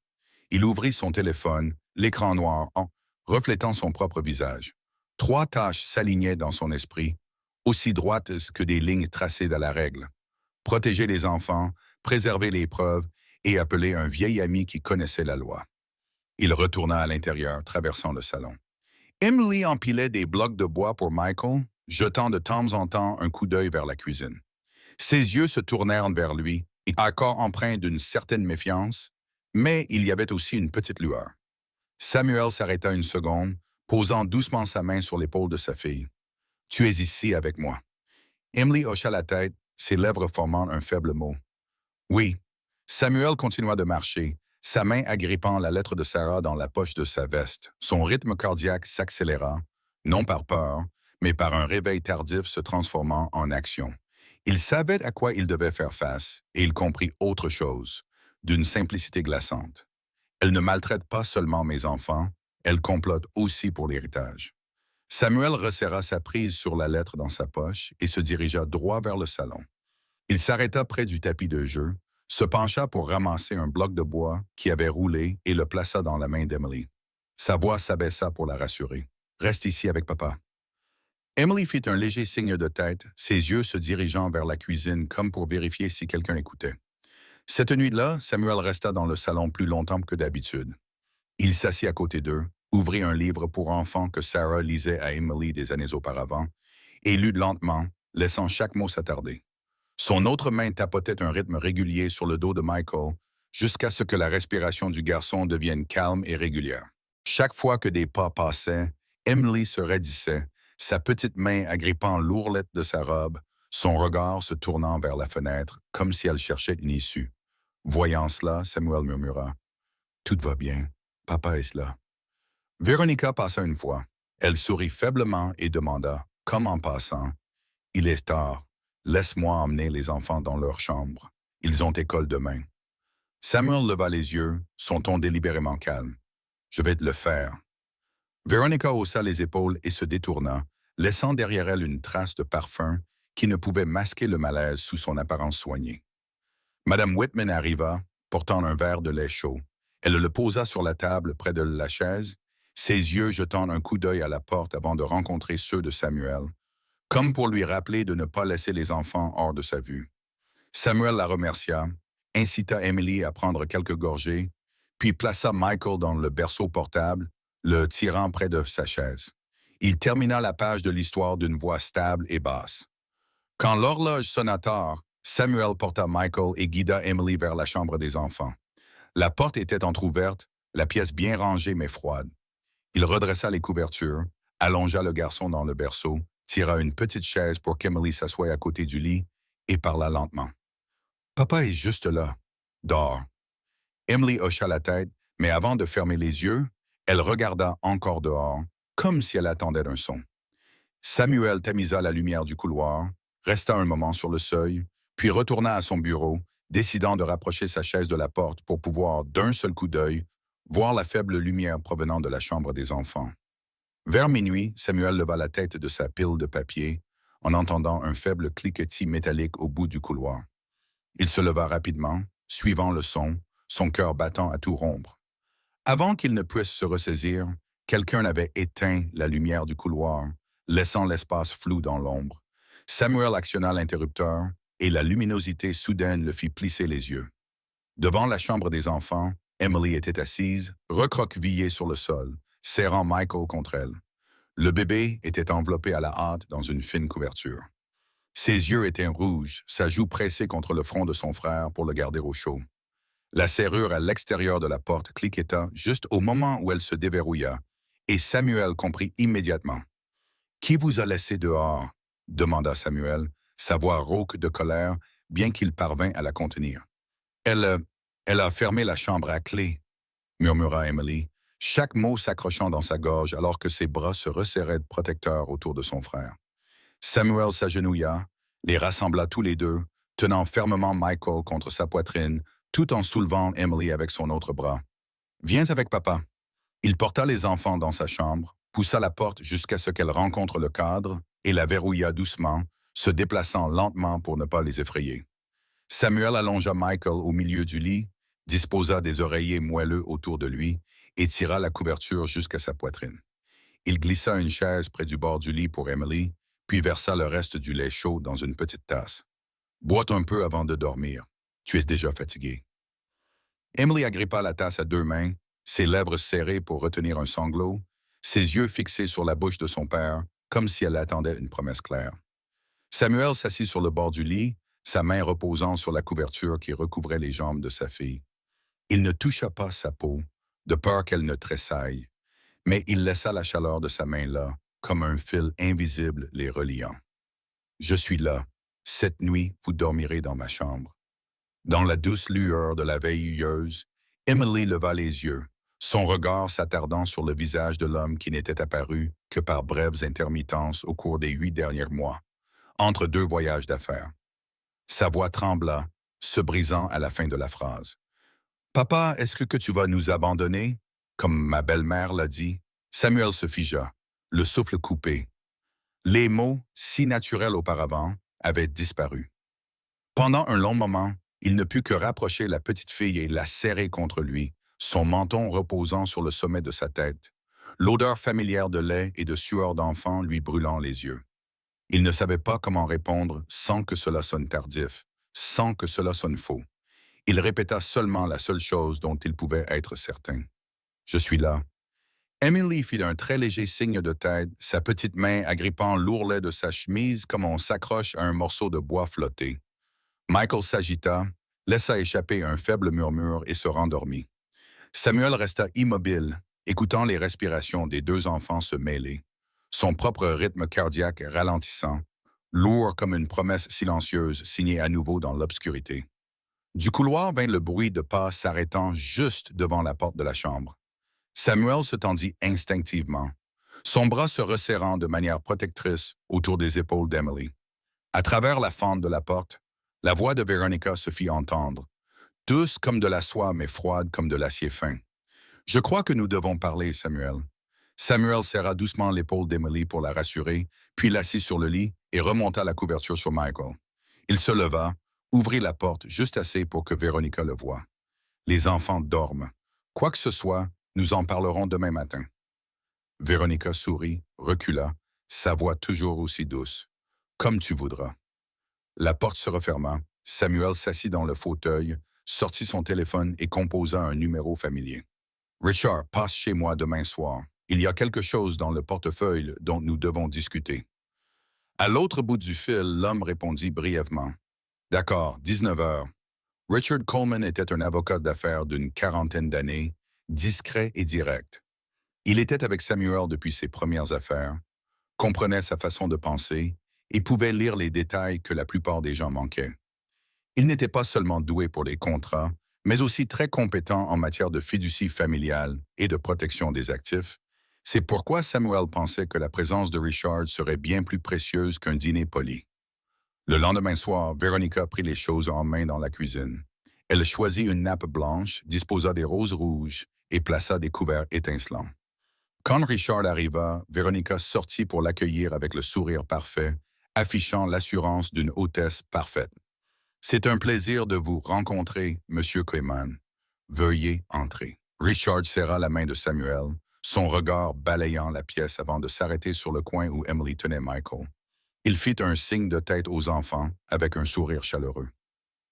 Il ouvrit son téléphone, l'écran noir en reflétant son propre visage. 3 tâches s'alignaient dans son esprit, aussi droites que des lignes tracées à la règle. Protéger les enfants, préserver les preuves et appeler un vieil ami qui connaissait la loi. Il retourna à l'intérieur, traversant le salon. Emily empilait des blocs de bois pour Michael, jetant de temps en temps un coup d'œil vers la cuisine. Ses yeux se tournèrent vers lui, encore empreints d'une certaine méfiance, mais il y avait aussi une petite lueur. Samuel s'arrêta une seconde, posant doucement sa main sur l'épaule de sa fille. « Tu es ici avec moi. » Emily hocha la tête, ses lèvres formant un faible mot. « Oui. » Samuel continua de marcher, sa main agrippant la lettre de Sarah dans la poche de sa veste. Son rythme cardiaque s'accéléra, non par peur, mais par un réveil tardif se transformant en action. Il savait à quoi il devait faire face, et il comprit autre chose, d'une simplicité glaçante. Elle ne maltraite pas seulement mes enfants, elle complote aussi pour l'héritage. Samuel resserra sa prise sur la lettre dans sa poche et se dirigea droit vers le salon. Il s'arrêta près du tapis de jeu, se pencha pour ramasser un bloc de bois qui avait roulé et le plaça dans la main d'Emily. Sa voix s'abaissa pour la rassurer. « Reste ici avec papa. » Emily fit un léger signe de tête, ses yeux se dirigeant vers la cuisine comme pour vérifier si quelqu'un écoutait. Cette nuit-là, Samuel resta dans le salon plus longtemps que d'habitude. Il s'assit à côté d'eux, ouvrit un livre pour enfants que Sarah lisait à Emily des années auparavant, et lut lentement, laissant chaque mot s'attarder. Son autre main tapotait un rythme régulier sur le dos de Michael, jusqu'à ce que la respiration du garçon devienne calme et régulière. Chaque fois que des pas passaient, Emily se raidissait, sa petite main agrippant l'ourlette de sa robe, son regard se tournant vers la fenêtre, comme si elle cherchait une issue. Voyant cela, Samuel murmura « Tout va bien, papa est là. » Véronica passa une fois. Elle sourit faiblement et demanda, comme en passant, « Il est tard. Laisse-moi emmener les enfants dans leur chambre. Ils ont école demain. » Samuel leva les yeux, son ton délibérément calme. « Je vais te le faire. » Véronica haussa les épaules et se détourna, laissant derrière elle une trace de parfum qui ne pouvait masquer le malaise sous son apparence soignée. Madame Whitman arriva, portant un verre de lait chaud. Elle le posa sur la table près de la chaise, ses yeux jetant un coup d'œil à la porte avant de rencontrer ceux de Samuel, comme pour lui rappeler de ne pas laisser les enfants hors de sa vue. Samuel la remercia, incita Emily à prendre quelques gorgées, puis plaça Michael dans le berceau portable, le tirant près de sa chaise. Il termina la page de l'histoire d'une voix stable et basse. Quand l'horloge sonna tard, Samuel porta Michael et guida Emily vers la chambre des enfants. La porte était entr'ouverte, la pièce bien rangée mais froide. Il redressa les couvertures, allongea le garçon dans le berceau, tira une petite chaise pour qu'Emily s'assoie à côté du lit et parla lentement. Papa est juste là, dehors. Emily hocha la tête, mais avant de fermer les yeux, elle regarda encore dehors, comme si elle attendait un son. Samuel tamisa la lumière du couloir, resta un moment sur le seuil, puis retourna à son bureau, décidant de rapprocher sa chaise de la porte pour pouvoir, d'un seul coup d'œil, voir la faible lumière provenant de la chambre des enfants. Vers minuit, Samuel leva la tête de sa pile de papier en entendant un faible cliquetis métallique au bout du couloir. Il se leva rapidement, suivant le son cœur battant à tout rompre. Avant qu'il ne puisse se ressaisir, quelqu'un avait éteint la lumière du couloir, laissant l'espace flou dans l'ombre. Samuel actionna l'interrupteur et la luminosité soudaine le fit plisser les yeux. Devant la chambre des enfants, Emily était assise, recroquevillée sur le sol, serrant Michael contre elle. Le bébé était enveloppé à la hâte dans une fine couverture. Ses yeux étaient rouges, sa joue pressée contre le front de son frère pour le garder au chaud. La serrure à l'extérieur de la porte cliqueta juste au moment où elle se déverrouilla, et Samuel comprit immédiatement. « Qui vous a laissé dehors ?» demanda Samuel, sa voix rauque de colère, bien qu'il parvint à la contenir. « Elle a fermé la chambre à clé, » murmura Emily, chaque mot s'accrochant dans sa gorge alors que ses bras se resserraient de protecteurs autour de son frère. Samuel s'agenouilla, les rassembla tous les deux, tenant fermement Michael contre sa poitrine, tout en soulevant Emily avec son autre bras. « Viens avec papa. » Il porta les enfants dans sa chambre, poussa la porte jusqu'à ce qu'elle rencontre le cadre et la verrouilla doucement, se déplaçant lentement pour ne pas les effrayer. Samuel allongea Michael au milieu du lit, disposa des oreillers moelleux autour de lui et tira la couverture jusqu'à sa poitrine. Il glissa une chaise près du bord du lit pour Emily, puis versa le reste du lait chaud dans une petite tasse. « Bois un peu avant de dormir. Tu es déjà fatigué. » Emily agrippa la tasse à deux mains, ses lèvres serrées pour retenir un sanglot, ses yeux fixés sur la bouche de son père, comme si elle attendait une promesse claire. Samuel s'assit sur le bord du lit, sa main reposant sur la couverture qui recouvrait les jambes de sa fille. Il ne toucha pas sa peau, de peur qu'elle ne tressaille, mais il laissa la chaleur de sa main là, comme un fil invisible les reliant. « Je suis là. Cette nuit, vous dormirez dans ma chambre. » Dans la douce lueur de la veilleuse, Emily leva les yeux, son regard s'attardant sur le visage de l'homme qui n'était apparu que par brèves intermittences au cours des 8 derniers mois, entre deux voyages d'affaires. Sa voix trembla, se brisant à la fin de la phrase. « Papa, est-ce que tu vas nous abandonner ?» Comme ma belle-mère l'a dit, Samuel se figea, le souffle coupé. Les mots, si naturels auparavant, avaient disparu. Pendant un long moment, il ne put que rapprocher la petite fille et la serrer contre lui, son menton reposant sur le sommet de sa tête, l'odeur familière de lait et de sueur d'enfant lui brûlant les yeux. Il ne savait pas comment répondre sans que cela sonne tardif, sans que cela sonne faux. Il répéta seulement la seule chose dont il pouvait être certain. « Je suis là. » Emily fit un très léger signe de tête, sa petite main agrippant l'ourlet de sa chemise comme on s'accroche à un morceau de bois flotté. Michael s'agita, laissa échapper un faible murmure et se rendormit. Samuel resta immobile, écoutant les respirations des deux enfants se mêler, son propre rythme cardiaque ralentissant, lourd comme une promesse silencieuse signée à nouveau dans l'obscurité. Du couloir vint le bruit de pas s'arrêtant juste devant la porte de la chambre. Samuel se tendit instinctivement, son bras se resserrant de manière protectrice autour des épaules d'Emily. À travers la fente de la porte, la voix de Veronica se fit entendre, douce comme de la soie mais froide comme de l'acier fin. « Je crois que nous devons parler, Samuel. » Samuel serra doucement l'épaule d'Emily pour la rassurer, puis l'assit sur le lit et remonta la couverture sur Michael. Il se leva, ouvrit la porte juste assez pour que Veronica le voie. « Les enfants dorment. Quoi que ce soit, nous en parlerons demain matin. » Veronica sourit, recula, sa voix toujours aussi douce. « Comme tu voudras. » La porte se referma, Samuel s'assit dans le fauteuil, sortit son téléphone et composa un numéro familier. « Richard, passe chez moi demain soir. Il y a quelque chose dans le portefeuille dont nous devons discuter. » À l'autre bout du fil, l'homme répondit brièvement. « D'accord, 19 heures. » Richard Coleman était un avocat d'affaires d'une quarantaine d'années, discret et direct. Il était avec Samuel depuis ses premières affaires, comprenait sa façon de penser et pouvait lire les détails que la plupart des gens manquaient. Il n'était pas seulement doué pour les contrats, mais aussi très compétent en matière de fiducie familiale et de protection des actifs. C'est pourquoi Samuel pensait que la présence de Richard serait bien plus précieuse qu'un dîner poli. Le lendemain soir, Veronica prit les choses en main dans la cuisine. Elle choisit une nappe blanche, disposa des roses rouges et plaça des couverts étincelants. Quand Richard arriva, Veronica sortit pour l'accueillir avec le sourire parfait, affichant l'assurance d'une hôtesse parfaite. C'est un plaisir de vous rencontrer, Monsieur Clayman. Veuillez entrer. Richard serra la main de Samuel, son regard balayant la pièce avant de s'arrêter sur le coin où Emily tenait Michael. Il fit un signe de tête aux enfants avec un sourire chaleureux.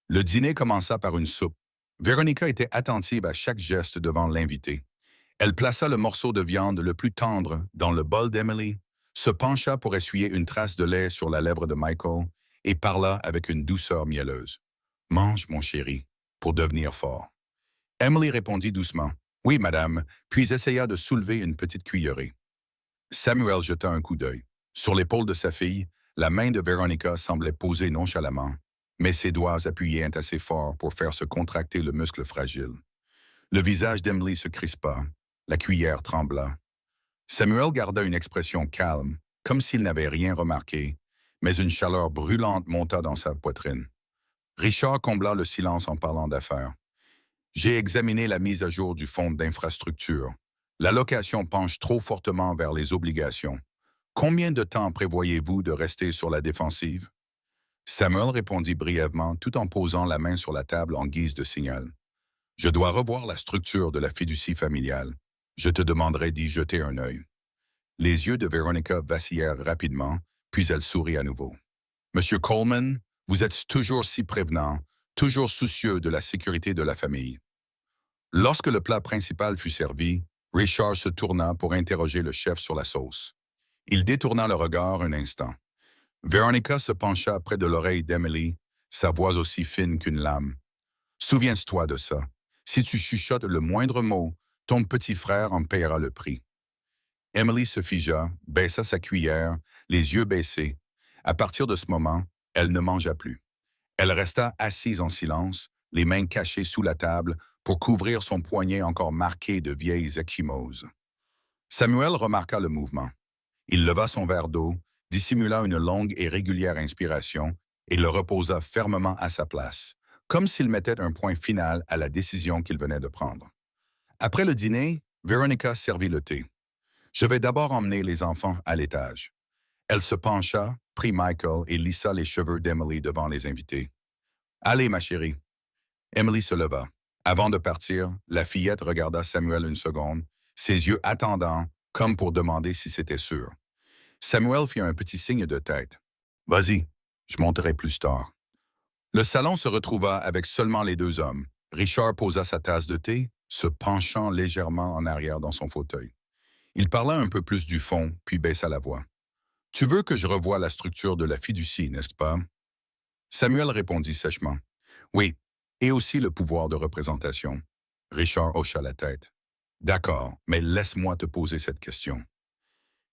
Le dîner commença par une soupe. Véronica était attentive à chaque geste devant l'invité. Elle plaça le morceau de viande le plus tendre dans le bol d'Emily, se pencha pour essuyer une trace de lait sur la lèvre de Michael et parla avec une douceur mielleuse. « Mange, mon chéri, pour devenir fort. » Emily répondit doucement. « Oui, madame », puis essaya de soulever une petite cuillerée. Samuel jeta un coup d'œil. Sur l'épaule de sa fille, la main de Veronica semblait posée nonchalamment, mais ses doigts appuyaient assez fort pour faire se contracter le muscle fragile. Le visage d'Emily se crispa, la cuillère trembla. Samuel garda une expression calme, comme s'il n'avait rien remarqué, mais une chaleur brûlante monta dans sa poitrine. Richard combla le silence en parlant d'affaires. « J'ai examiné la mise à jour du fonds d'infrastructure. L'allocation penche trop fortement vers les obligations. Combien de temps prévoyez-vous de rester sur la défensive? » Samuel répondit brièvement tout en posant la main sur la table en guise de signal. « Je dois revoir la structure de la fiducie familiale. Je te demanderai d'y jeter un œil. » Les yeux de Veronica vacillèrent rapidement, puis elle sourit à nouveau. « Monsieur Coleman, vous êtes toujours si prévenant, toujours soucieux de la sécurité de la famille. » Lorsque le plat principal fut servi, Richard se tourna pour interroger le chef sur la sauce. Il détourna le regard un instant. Veronica se pencha près de l'oreille d'Emily, sa voix aussi fine qu'une lame. « Souviens-toi de ça. Si tu chuchotes le moindre mot, ton petit frère en paiera le prix. » Emily se figea, baissa sa cuillère, les yeux baissés. À partir de ce moment, elle ne mangea plus. Elle resta assise en silence, les mains cachées sous la table pour couvrir son poignet encore marqué de vieilles ecchymoses. Samuel remarqua le mouvement. Il leva son verre d'eau, dissimula une longue et régulière inspiration et le reposa fermement à sa place, comme s'il mettait un point final à la décision qu'il venait de prendre. Après le dîner, Veronica servit le thé. « Je vais d'abord emmener les enfants à l'étage. » Elle se pencha, prit Michael et lissa les cheveux d'Emily devant les invités. « Allez, ma chérie. » Emily se leva. Avant de partir, la fillette regarda Samuel une seconde, ses yeux attendants, comme pour demander si c'était sûr. Samuel fit un petit signe de tête. « Vas-y, je monterai plus tard. » Le salon se retrouva avec seulement les deux hommes. Richard posa sa tasse de thé, se penchant légèrement en arrière dans son fauteuil. Il parla un peu plus du fond, puis baissa la voix. « Tu veux que je revoie la structure de la fiducie, n'est-ce pas? » Samuel répondit sèchement. « Oui, et aussi le pouvoir de représentation. » Richard hocha la tête. « D'accord, mais laisse-moi te poser cette question. »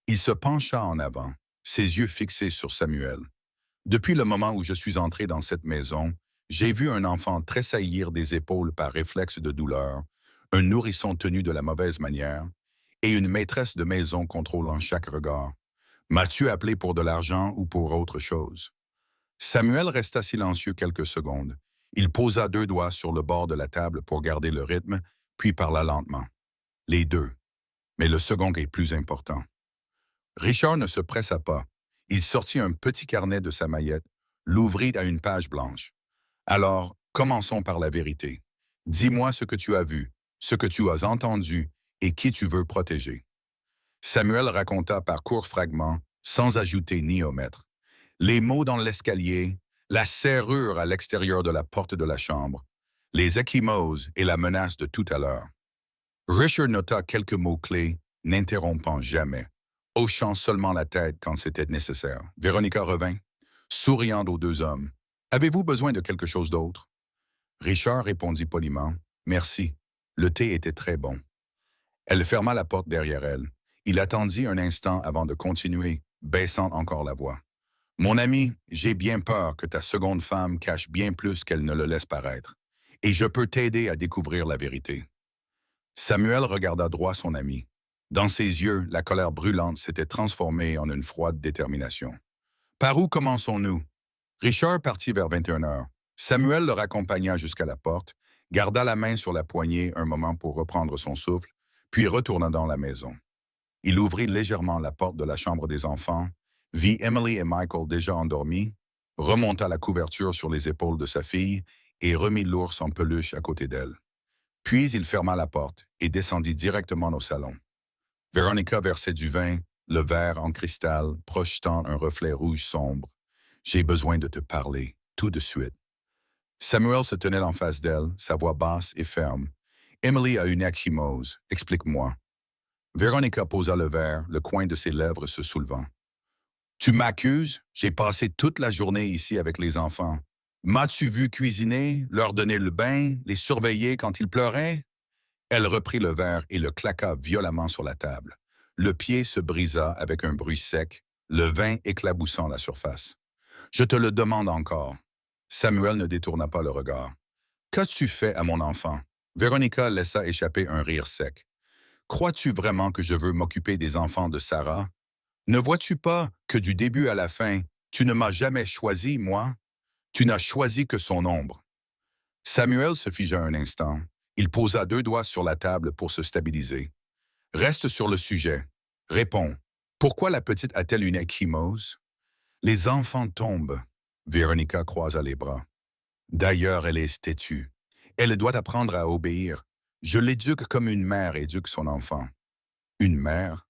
Il se pencha en avant, ses yeux fixés sur Samuel. « Depuis le moment où je suis entré dans cette maison, j'ai vu un enfant tressaillir des épaules par réflexe de douleur, un nourrisson tenu de la mauvaise manière, et une maîtresse de maison contrôlant chaque regard. M'as-tu appelé pour de l'argent ou pour autre chose? » Samuel resta silencieux quelques secondes. Il posa deux doigts sur le bord de la table pour garder le rythme, puis parla lentement. « Les deux. Mais le second est plus important. » Richard ne se pressa pas. Il sortit un petit carnet de sa maillette, l'ouvrit à une page blanche. « Alors, commençons par la vérité. Dis-moi ce que tu as vu, ce que tu as entendu et qui tu veux protéger. » Samuel raconta par courts fragments, sans ajouter ni omettre. Les mots dans l'escalier, la serrure à l'extérieur de la porte de la chambre, les ecchymoses et la menace de tout à l'heure. Richard nota quelques mots-clés, n'interrompant jamais, hochant seulement la tête quand c'était nécessaire. Véronica revint, souriant aux deux hommes. « Avez-vous besoin de quelque chose d'autre? » Richard répondit poliment. « Merci. Le thé était très bon. » Elle ferma la porte derrière elle. Il attendit un instant avant de continuer, baissant encore la voix. Mon ami, j'ai bien peur que ta seconde femme cache bien plus qu'elle ne le laisse paraître, et je peux t'aider à découvrir la vérité. Samuel regarda droit son ami. Dans ses yeux, la colère brûlante s'était transformée en une froide détermination. Par où commençons-nous? Richard partit vers 21 heures. Samuel le raccompagna jusqu'à la porte, garda la main sur la poignée un moment pour reprendre son souffle, puis retourna dans la maison. Il ouvrit légèrement la porte de la chambre des enfants, vit Emily et Michael déjà endormis, remonta la couverture sur les épaules de sa fille et remit l'ours en peluche à côté d'elle. Puis il ferma la porte et descendit directement au salon. Veronica versait du vin, le verre en cristal, projetant un reflet rouge sombre. « J'ai besoin de te parler, tout de suite. » Samuel se tenait en face d'elle, sa voix basse et ferme. « Emily a une ecchymose, explique-moi. » Veronica posa le verre, le coin de ses lèvres se soulevant. « Tu m'accuses? J'ai passé toute la journée ici avec les enfants. M'as-tu vu cuisiner, leur donner le bain, les surveiller quand ils pleuraient? » Elle reprit le verre et le claqua violemment sur la table. Le pied se brisa avec un bruit sec, le vin éclaboussant la surface. « Je te le demande encore. » Samuel ne détourna pas le regard. « Qu'as-tu fait à mon enfant? » Veronica laissa échapper un rire sec. « Crois-tu vraiment que je veux m'occuper des enfants de Sarah? Ne vois-tu pas que du début à la fin, tu ne m'as jamais choisi, moi? Tu n'as choisi que son ombre. » Samuel se figea un instant. Il posa deux doigts sur la table pour se stabiliser. « Reste sur le sujet. Réponds. Pourquoi la petite a-t-elle une ecchymose? » « Les enfants tombent. » Veronica croisa les bras. « D'ailleurs, elle est têtue. Elle doit apprendre à obéir. Je l'éduque comme une mère éduque son enfant. » « Une mère? »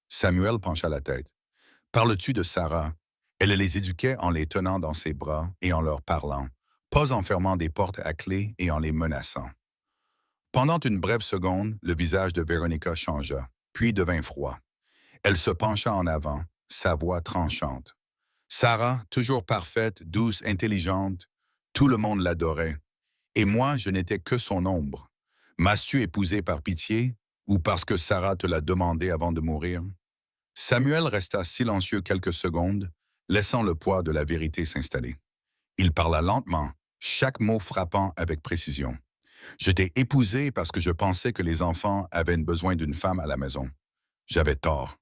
Samuel pencha la tête. « Parles-tu de Sarah? Elle les éduquait en les tenant dans ses bras et en leur parlant, pas en fermant des portes à clé et en les menaçant. » Pendant une brève seconde, le visage de Veronica changea, puis devint froid. Elle se pencha en avant, sa voix tranchante. Sarah, toujours parfaite, douce, intelligente, tout le monde l'adorait. Et moi, je n'étais que son ombre. M'as-tu épousé par pitié ou parce que Sarah te l'a demandé avant de mourir? Samuel resta silencieux quelques secondes, laissant le poids de la vérité s'installer. Il parla lentement, chaque mot frappant avec précision. Je t'ai épousé parce que je pensais que les enfants avaient besoin d'une femme à la maison. J'avais tort.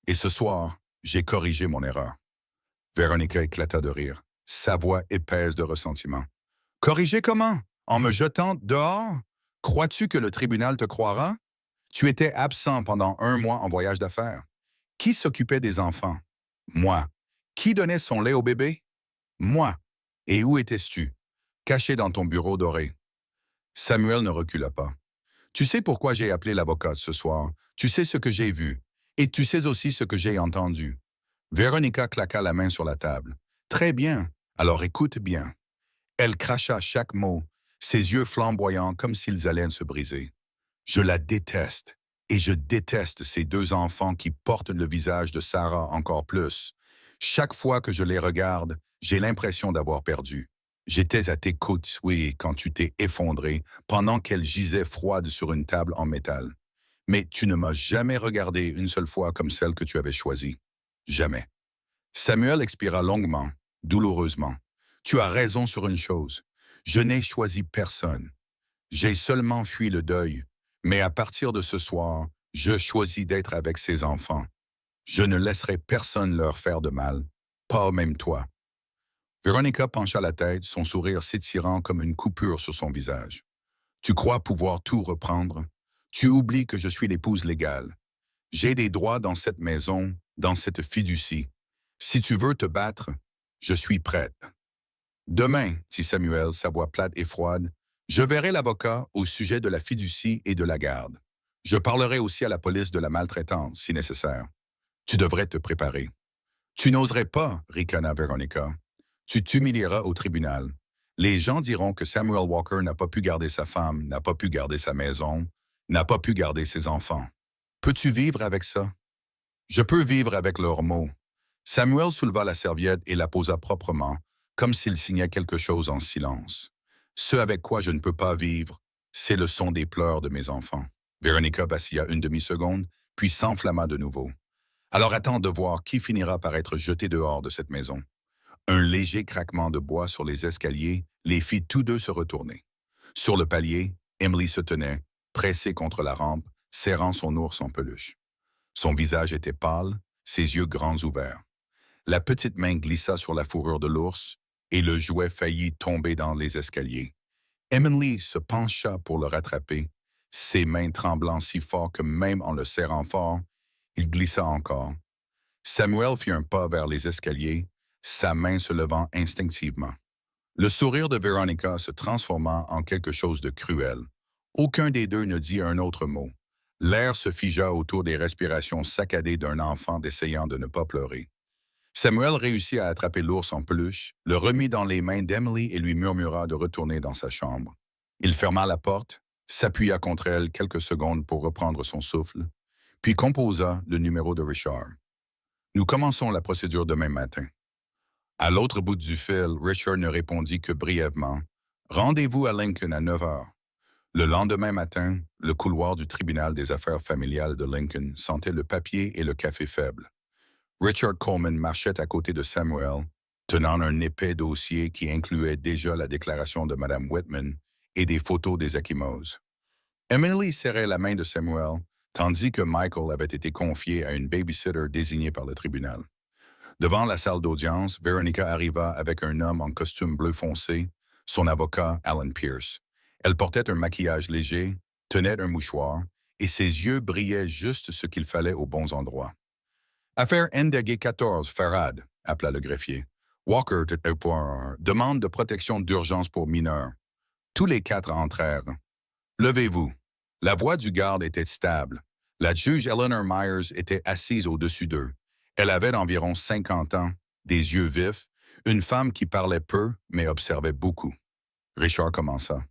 Et ce soir, j'ai corrigé mon erreur. Veronica éclata de rire, sa voix épaisse de ressentiment. « Corriger comment? En me jetant dehors? Crois-tu que le tribunal te croira? Tu étais absent pendant 1 mois en voyage d'affaires. Qui s'occupait des enfants? Moi. Qui donnait son lait au bébé? Moi. Et où étais-tu? Caché dans ton bureau doré. » Samuel ne recula pas. « Tu sais pourquoi j'ai appelé l'avocate ce soir. Tu sais ce que j'ai vu. Et tu sais aussi ce que j'ai entendu. » Veronica claqua la main sur la table. « Très bien. Alors écoute bien. » Elle cracha chaque mot, ses yeux flamboyants comme s'ils allaient se briser. « Je la déteste. Et je déteste ces 2 enfants qui portent le visage de Sarah encore plus. Chaque fois que je les regarde, j'ai l'impression d'avoir perdu. J'étais à tes côtes, oui, quand tu t'es effondré, pendant qu'elle gisait froide sur une table en métal. Mais tu ne m'as jamais regardé une seule fois comme celle que tu avais choisie. Jamais. » Samuel expira longuement, douloureusement. « Tu as raison sur une chose. Je n'ai choisi personne. J'ai seulement fui le deuil. Mais à partir de ce soir, je choisis d'être avec ces enfants. Je ne laisserai personne leur faire de mal, pas même toi. » Veronica pencha la tête, son sourire s'étirant comme une coupure sur son visage. « Tu crois pouvoir tout reprendre? Tu oublies que je suis l'épouse légale. J'ai des droits dans cette maison, dans cette fiducie. Si tu veux te battre, je suis prête. » « Demain, dit Samuel, sa voix plate et froide, je verrai l'avocat au sujet de la fiducie et de la garde. Je parlerai aussi à la police de la maltraitance, si nécessaire. Tu devrais te préparer. »« Tu n'oserais pas, ricana Veronica. Tu t'humilieras au tribunal. Les gens diront que Samuel Walker n'a pas pu garder sa femme, n'a pas pu garder sa maison, n'a pas pu garder ses enfants. Peux-tu vivre avec ça? »« Je peux vivre avec leurs mots. » Samuel souleva la serviette et la posa proprement, comme s'il signait quelque chose en silence. « Ce avec quoi je ne peux pas vivre, c'est le son des pleurs de mes enfants. » Veronica vacilla une demi-seconde, puis s'enflamma de nouveau. « Alors attends de voir qui finira par être jeté dehors de cette maison. Un léger craquement de bois sur les escaliers les fit tous deux se retourner. Sur le palier, Emily se tenait, pressée contre la rampe, serrant son ours en peluche. Son visage était pâle, ses yeux grands ouverts. La petite main glissa sur la fourrure de l'ours et le jouet faillit tomber dans les escaliers. Emily se pencha pour le rattraper, ses mains tremblant si fort que même en le serrant fort, il glissa encore. Samuel fit un pas vers les escaliers, sa main se levant instinctivement. Le sourire de Veronica se transforma en quelque chose de cruel. Aucun des deux ne dit un autre mot. L'air se figea autour des respirations saccadées d'un enfant essayant de ne pas pleurer. Samuel réussit à attraper l'ours en peluche, le remit dans les mains d'Emily et lui murmura de retourner dans sa chambre. Il ferma la porte, s'appuya contre elle quelques secondes pour reprendre son souffle, puis composa le numéro de Richard. Nous commençons la procédure demain matin. À l'autre bout du fil, Richard ne répondit que brièvement. Rendez-vous à Lincoln à 9 heures. Le lendemain matin, le couloir du tribunal des affaires familiales de Lincoln sentait le papier et le café faible. Richard Coleman marchait à côté de Samuel, tenant un épais dossier qui incluait déjà la déclaration de Mme Whitman et des photos des Eskimos. Emily serrait la main de Samuel, tandis que Michael avait été confié à une babysitter désignée par le tribunal. Devant la salle d'audience, Veronica arriva avec un homme en costume bleu foncé, son avocat Alan Pierce. Elle portait un maquillage léger, tenait un mouchoir, et ses yeux brillaient juste ce qu'il fallait aux bons endroits. Affaire NDG 14, Farad, appela le greffier. Walker, demande de protection d'urgence pour mineurs. Tous les quatre entrèrent. Levez-vous. La voix du garde était stable. La juge Eleanor Myers était assise au-dessus d'eux. Elle avait environ 50 ans, des yeux vifs, une femme qui parlait peu mais observait beaucoup. Richard commença.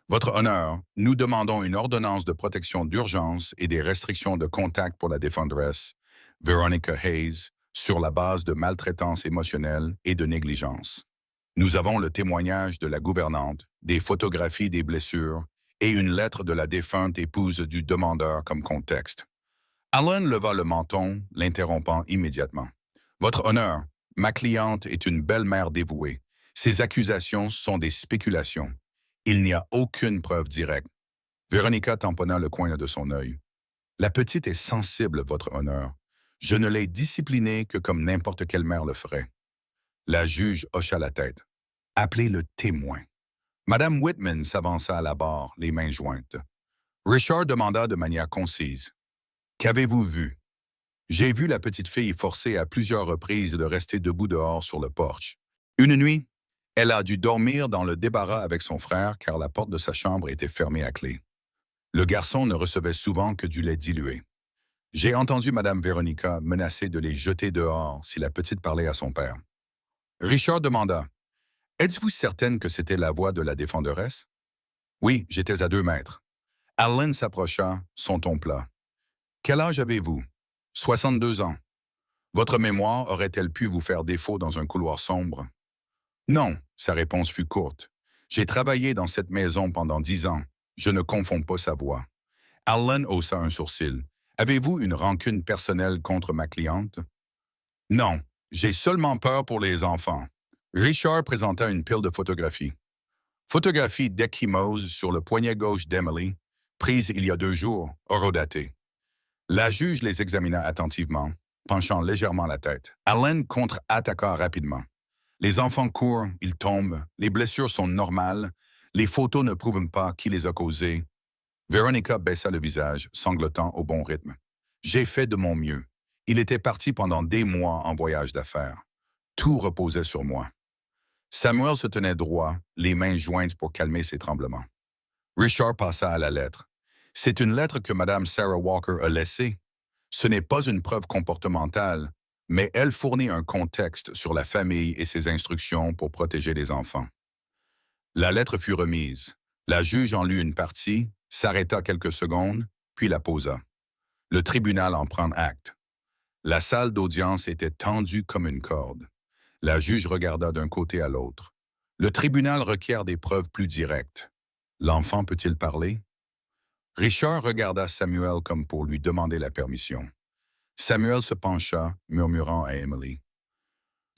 Votre honneur, nous demandons une ordonnance de protection d'urgence et des restrictions de contact pour la défendresse, Veronica Hayes, sur la base de maltraitance émotionnelle et de négligence. Nous avons le témoignage de la gouvernante, des photographies des blessures et une lettre de la défunte épouse du demandeur comme contexte. Alan leva le menton, l'interrompant immédiatement. Votre honneur, ma cliente est une belle-mère dévouée. Ces accusations sont des spéculations. Il n'y a aucune preuve directe. Veronica tamponna le coin de son œil. La petite est sensible, votre honneur. Je ne l'ai disciplinée que comme n'importe quelle mère le ferait. La juge hocha la tête. Appelez le témoin. Madame Whitman s'avança à la barre, les mains jointes. Richard demanda de manière concise. Qu'avez-vous vu? J'ai vu la petite fille forcée à plusieurs reprises de rester debout dehors sur le porche. Une nuit, elle a dû dormir dans le débarras avec son frère car la porte de sa chambre était fermée à clé. Le garçon ne recevait souvent que du lait dilué. J'ai entendu Madame Veronica menacer de les jeter dehors si la petite parlait à son père. Richard demanda. Êtes-vous certaine que c'était la voix de la défenderesse? Oui, j'étais à 2 mètres. Alan s'approcha, son ton plat. Quel âge avez-vous? 62 ans. Votre mémoire aurait-elle pu vous faire défaut dans un couloir sombre? Non, sa réponse fut courte. J'ai travaillé dans cette maison pendant 10 ans. Je ne confonds pas sa voix. Alan haussa un sourcil. Avez-vous une rancune personnelle contre ma cliente? Non, j'ai seulement peur pour les enfants. Richard présenta une pile de photographies. Photographie d'Eskimos sur le poignet gauche d'Emily, prise il y a 2 jours, horodatée. La juge les examina attentivement, penchant légèrement la tête. Alan contre-attaqua rapidement. Les enfants courent, ils tombent, les blessures sont normales, les photos ne prouvent pas qui les a causées. Veronica baissa le visage, sanglotant au bon rythme. J'ai fait de mon mieux. Il était parti pendant des mois en voyage d'affaires. Tout reposait sur moi. Samuel se tenait droit, les mains jointes pour calmer ses tremblements. Richard passa à la lettre. C'est une lettre que Mme Sarah Walker a laissée. Ce n'est pas une preuve comportementale, mais elle fournit un contexte sur la famille et ses instructions pour protéger les enfants. La lettre fut remise. La juge en lut une partie, s'arrêta quelques secondes, puis la posa. Le tribunal en prend acte. La salle d'audience était tendue comme une corde. La juge regarda d'un côté à l'autre. Le tribunal requiert des preuves plus directes. L'enfant peut-il parler? Richard regarda Samuel comme pour lui demander la permission. Samuel se pencha, murmurant à Emily.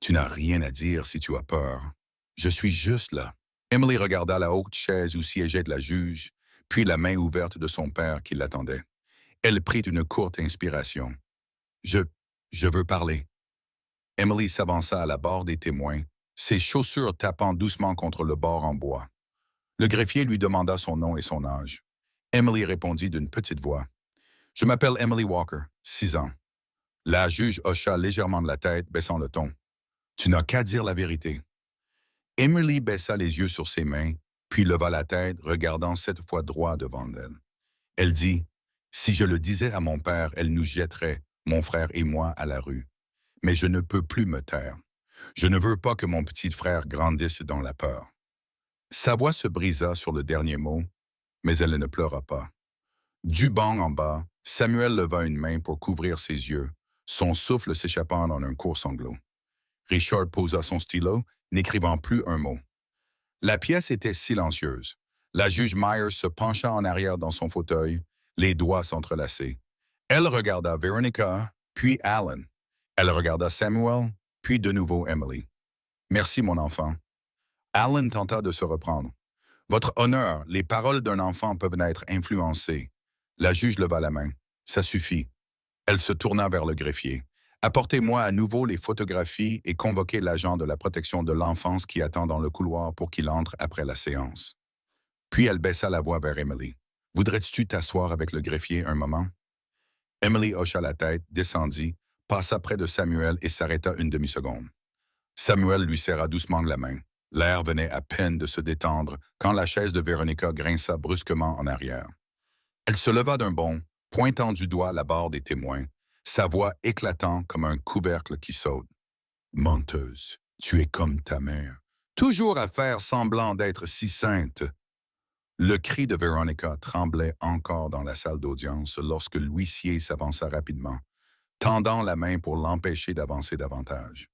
Tu n'as rien à dire si tu as peur. Je suis juste là. Emily regarda la haute chaise où siégeait la juge, puis la main ouverte de son père qui l'attendait. Elle prit une courte inspiration. Je... je veux parler. Emily s'avança à la barre des témoins, ses chaussures tapant doucement contre le bord en bois. Le greffier lui demanda son nom et son âge. Emily répondit d'une petite voix. « Je m'appelle Emily Walker, 6 ans. » La juge hocha légèrement de la tête, baissant le ton. « Tu n'as qu'à dire la vérité. » Emily baissa les yeux sur ses mains, puis leva la tête, regardant cette fois droit devant elle. Elle dit, « Si je le disais à mon père, elle nous jetterait, mon frère et moi, à la rue. Mais je ne peux plus me taire. Je ne veux pas que mon petit frère grandisse dans la peur. » Sa voix se brisa sur le dernier mot, mais elle ne pleura pas. Du banc en bas, Samuel leva une main pour couvrir ses yeux, son souffle s'échappant en un court sanglot. Richard posa son stylo, n'écrivant plus un mot. La pièce était silencieuse. La juge Myers se pencha en arrière dans son fauteuil, les doigts s'entrelacés. Elle regarda Veronica, puis Alan. Elle regarda Samuel, puis de nouveau Emily. « Merci, mon enfant. » Alan tenta de se reprendre. « Votre honneur, les paroles d'un enfant peuvent être influencées. » La juge leva la main. « Ça suffit. » Elle se tourna vers le greffier. « Apportez-moi à nouveau les photographies et convoquez l'agent de la protection de l'enfance qui attend dans le couloir pour qu'il entre après la séance. » Puis elle baissa la voix vers Emily. « Voudrais-tu t'asseoir avec le greffier un moment? » Emily hocha la tête, descendit, passa près de Samuel et s'arrêta une demi-seconde. Samuel lui serra doucement la main. L'air venait à peine de se détendre quand la chaise de Veronica grinça brusquement en arrière. Elle se leva d'un bond, pointant du doigt la barre des témoins, sa voix éclatant comme un couvercle qui saute. « Menteuse, tu es comme ta mère, toujours à faire semblant d'être si sainte. » Le cri de Veronica tremblait encore dans la salle d'audience lorsque l'huissier s'avança rapidement, tendant la main pour l'empêcher d'avancer davantage.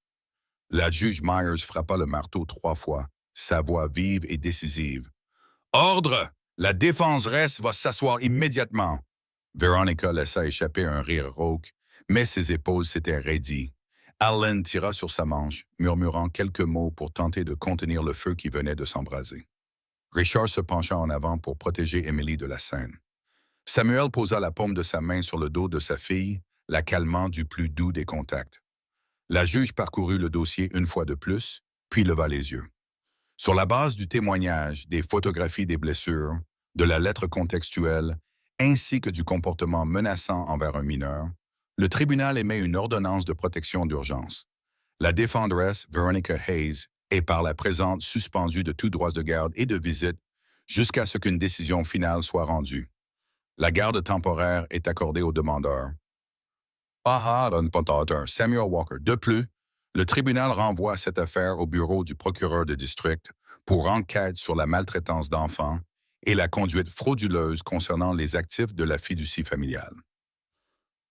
La juge Myers frappa le marteau 3 fois, sa voix vive et décisive. « Ordre! La défenseresse va s'asseoir immédiatement! » Veronica laissa échapper un rire rauque, mais ses épaules s'étaient raidies. Alan tira sur sa manche, murmurant quelques mots pour tenter de contenir le feu qui venait de s'embraser. Richard se pencha en avant pour protéger Emily de la scène. Samuel posa la paume de sa main sur le dos de sa fille, la calmant du plus doux des contacts. La juge parcourut le dossier une fois de plus, puis leva les yeux. Sur la base du témoignage, des photographies des blessures, de la lettre contextuelle, ainsi que du comportement menaçant envers un mineur, le tribunal émet une ordonnance de protection d'urgence. La défenderesse, Veronica Hayes, est par la présente suspendue de tout droit de garde et de visite jusqu'à ce qu'une décision finale soit rendue. La garde temporaire est accordée au demandeur. Samuel Walker. De plus, le tribunal renvoie cette affaire au bureau du procureur de district pour enquête sur la maltraitance d'enfants et la conduite frauduleuse concernant les actifs de la fiducie familiale.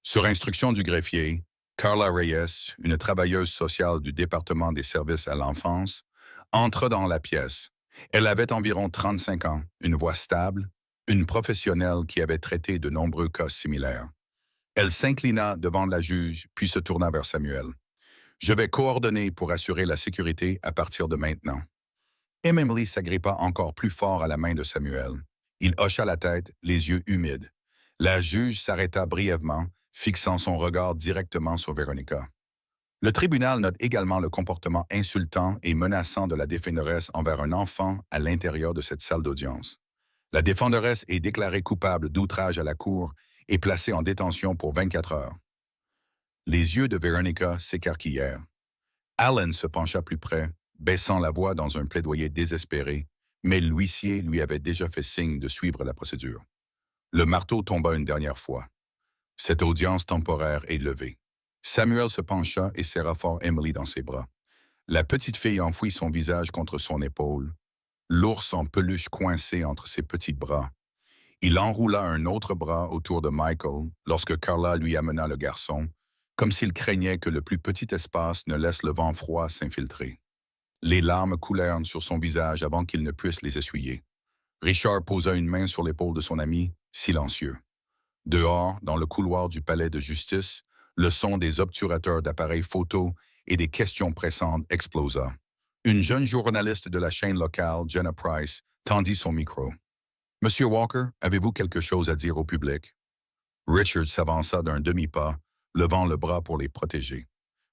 Sur instruction du greffier, Carla Reyes, une travailleuse sociale du département des services à l'enfance, entra dans la pièce. Elle avait environ 35 ans, une voix stable, une professionnelle qui avait traité de nombreux cas similaires. Elle s'inclina devant la juge, puis se tourna vers Samuel. « Je vais coordonner pour assurer la sécurité à partir de maintenant. » Emily s'agrippa encore plus fort à la main de Samuel. Il hocha la tête, les yeux humides. La juge s'arrêta brièvement, fixant son regard directement sur Veronica. Le tribunal note également le comportement insultant et menaçant de la défenderesse envers un enfant à l'intérieur de cette salle d'audience. La défenderesse est déclarée coupable d'outrage à la cour et placée en détention pour 24 heures. Les yeux de Veronica s'écarquillèrent. Alan se pencha plus près, baissant la voix dans un plaidoyer désespéré, mais l'huissier lui avait déjà fait signe de suivre la procédure. Le marteau tomba une dernière fois. Cette audience temporaire est levée. Samuel se pencha et serra fort Emily dans ses bras. La petite fille enfouit son visage contre son épaule, l'ours en peluche coincé entre ses petits bras. Il enroula un autre bras autour de Michael lorsque Carla lui amena le garçon, comme s'il craignait que le plus petit espace ne laisse le vent froid s'infiltrer. Les larmes coulèrent sur son visage avant qu'il ne puisse les essuyer. Richard posa une main sur l'épaule de son ami, silencieux. Dehors, dans le couloir du palais de justice, le son des obturateurs d'appareils photo et des questions pressantes explosa. Une jeune journaliste de la chaîne locale, Jenna Price, tendit son micro. Monsieur Walker, avez-vous quelque chose à dire au public? Richard s'avança d'un demi-pas, levant le bras pour les protéger.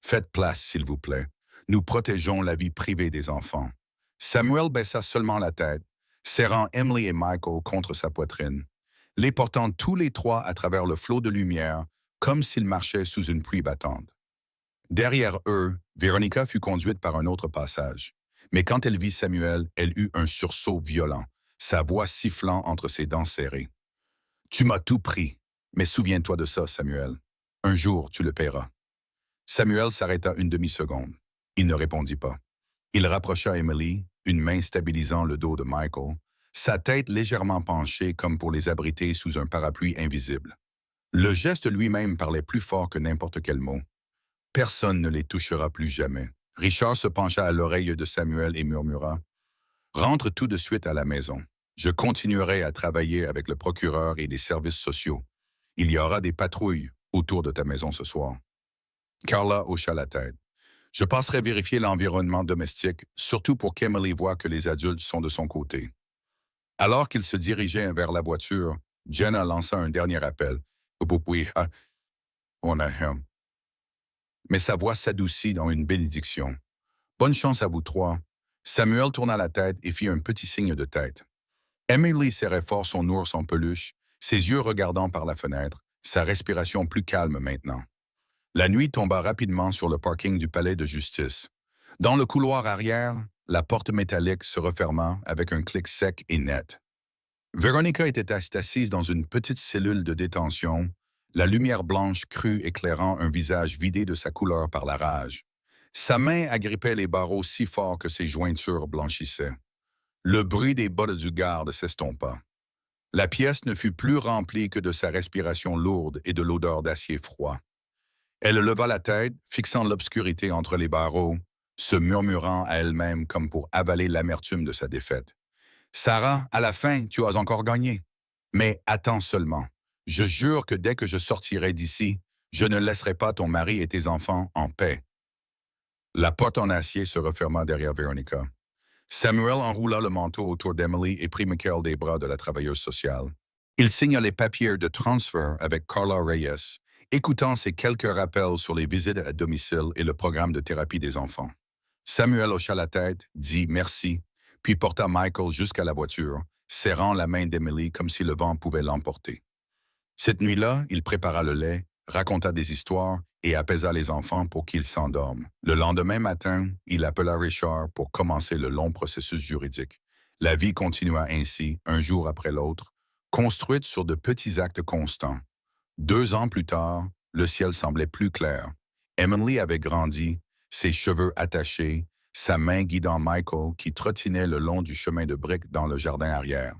Faites place, s'il vous plaît. Nous protégeons la vie privée des enfants. Samuel baissa seulement la tête, serrant Emily et Michael contre sa poitrine, les portant tous les trois à travers le flot de lumière, comme s'ils marchaient sous une pluie battante. Derrière eux, Véronica fut conduite par un autre passage. Mais quand elle vit Samuel, elle eut un sursaut violent, sa voix sifflant entre ses dents serrées. « Tu m'as tout pris, mais souviens-toi de ça, Samuel. Un jour, tu le paieras. » Samuel s'arrêta une demi-seconde. Il ne répondit pas. Il rapprocha Emily, une main stabilisant le dos de Michael, sa tête légèrement penchée comme pour les abriter sous un parapluie invisible. Le geste lui-même parlait plus fort que n'importe quel mot. Personne ne les touchera plus jamais. Richard se pencha à l'oreille de Samuel et murmura « Rentre tout de suite à la maison. Je continuerai à travailler avec le procureur et les services sociaux. Il y aura des patrouilles autour de ta maison ce soir. » Carla hocha la tête. « Je passerai vérifier l'environnement domestique, surtout pour qu'Emily voie que les adultes sont de son côté. » Alors qu'il se dirigeait vers la voiture, Jenna lança un dernier appel. « Oui, on a... Mais sa voix s'adoucit dans une bénédiction. « Bonne chance à vous trois. » Samuel tourna la tête et fit un petit signe de tête. Emily serrait fort son ours en peluche, ses yeux regardant par la fenêtre, sa respiration plus calme maintenant. La nuit tomba rapidement sur le parking du palais de justice. Dans le couloir arrière, la porte métallique se referma avec un clic sec et net. Véronica était assise dans une petite cellule de détention, la lumière blanche crue éclairant un visage vidé de sa couleur par la rage. Sa main agrippait les barreaux si fort que ses jointures blanchissaient. Le bruit des bottes du garde s'estompa. La pièce ne fut plus remplie que de sa respiration lourde et de l'odeur d'acier froid. Elle leva la tête, fixant l'obscurité entre les barreaux, se murmurant à elle-même comme pour avaler l'amertume de sa défaite. « Sarah, à la fin, tu as encore gagné. Mais attends seulement. Je jure que dès que je sortirai d'ici, je ne laisserai pas ton mari et tes enfants en paix. » La porte en acier se referma derrière Véronica. Samuel enroula le manteau autour d'Emily et prit Michael des bras de la travailleuse sociale. Il signa les papiers de transfert avec Carla Reyes, écoutant ses quelques rappels sur les visites à domicile et le programme de thérapie des enfants. Samuel hocha la tête, dit merci, puis porta Michael jusqu'à la voiture, serrant la main d'Emily comme si le vent pouvait l'emporter. Cette nuit-là, il prépara le lait, raconta des histoires et apaisa les enfants pour qu'ils s'endorment. Le lendemain matin, il appela Richard pour commencer le long processus juridique. La vie continua ainsi, un jour après l'autre, construite sur de petits actes constants. 2 ans plus tard, le ciel semblait plus clair. Emily avait grandi, ses cheveux attachés, sa main guidant Michael qui trottinait le long du chemin de briques dans le jardin arrière.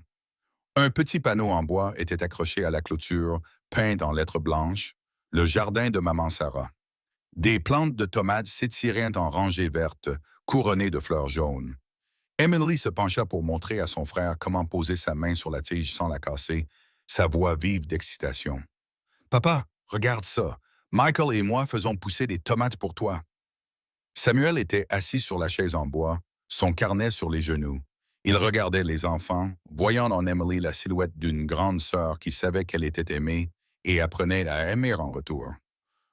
Un petit panneau en bois était accroché à la clôture, peint en lettres blanches, « Le jardin de Maman Sarah ». Des plantes de tomates s'étiraient en rangées vertes, couronnées de fleurs jaunes. Emily se pencha pour montrer à son frère comment poser sa main sur la tige sans la casser, sa voix vive d'excitation. « Papa, regarde ça. Michael et moi faisons pousser des tomates pour toi. » Samuel était assis sur la chaise en bois, son carnet sur les genoux. Il regardait les enfants, voyant en Emily la silhouette d'une grande sœur qui savait qu'elle était aimée et apprenait à aimer en retour.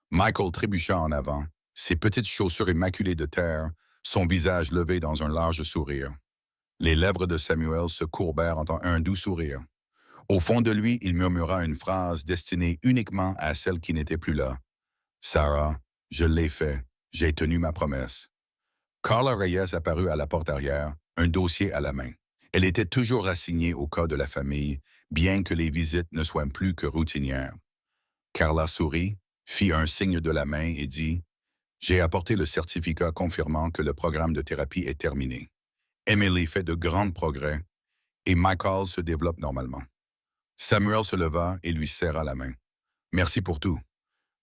Michael trébucha en avant, ses petites chaussures immaculées de terre, son visage levé dans un large sourire. Les lèvres de Samuel se courbèrent en un doux sourire. Au fond de lui, il murmura une phrase destinée uniquement à celle qui n'était plus là. « Sarah, je l'ai fait. J'ai tenu ma promesse. » Carla Reyes apparut à la porte arrière, un dossier à la main. Elle était toujours assignée au cas de la famille, bien que les visites ne soient plus que routinières. Carla sourit, fit un signe de la main et dit « J'ai apporté le certificat confirmant que le programme de thérapie est terminé. Emily fait de grands progrès et Michael se développe normalement. » Samuel se leva et lui serra la main. « Merci pour tout. »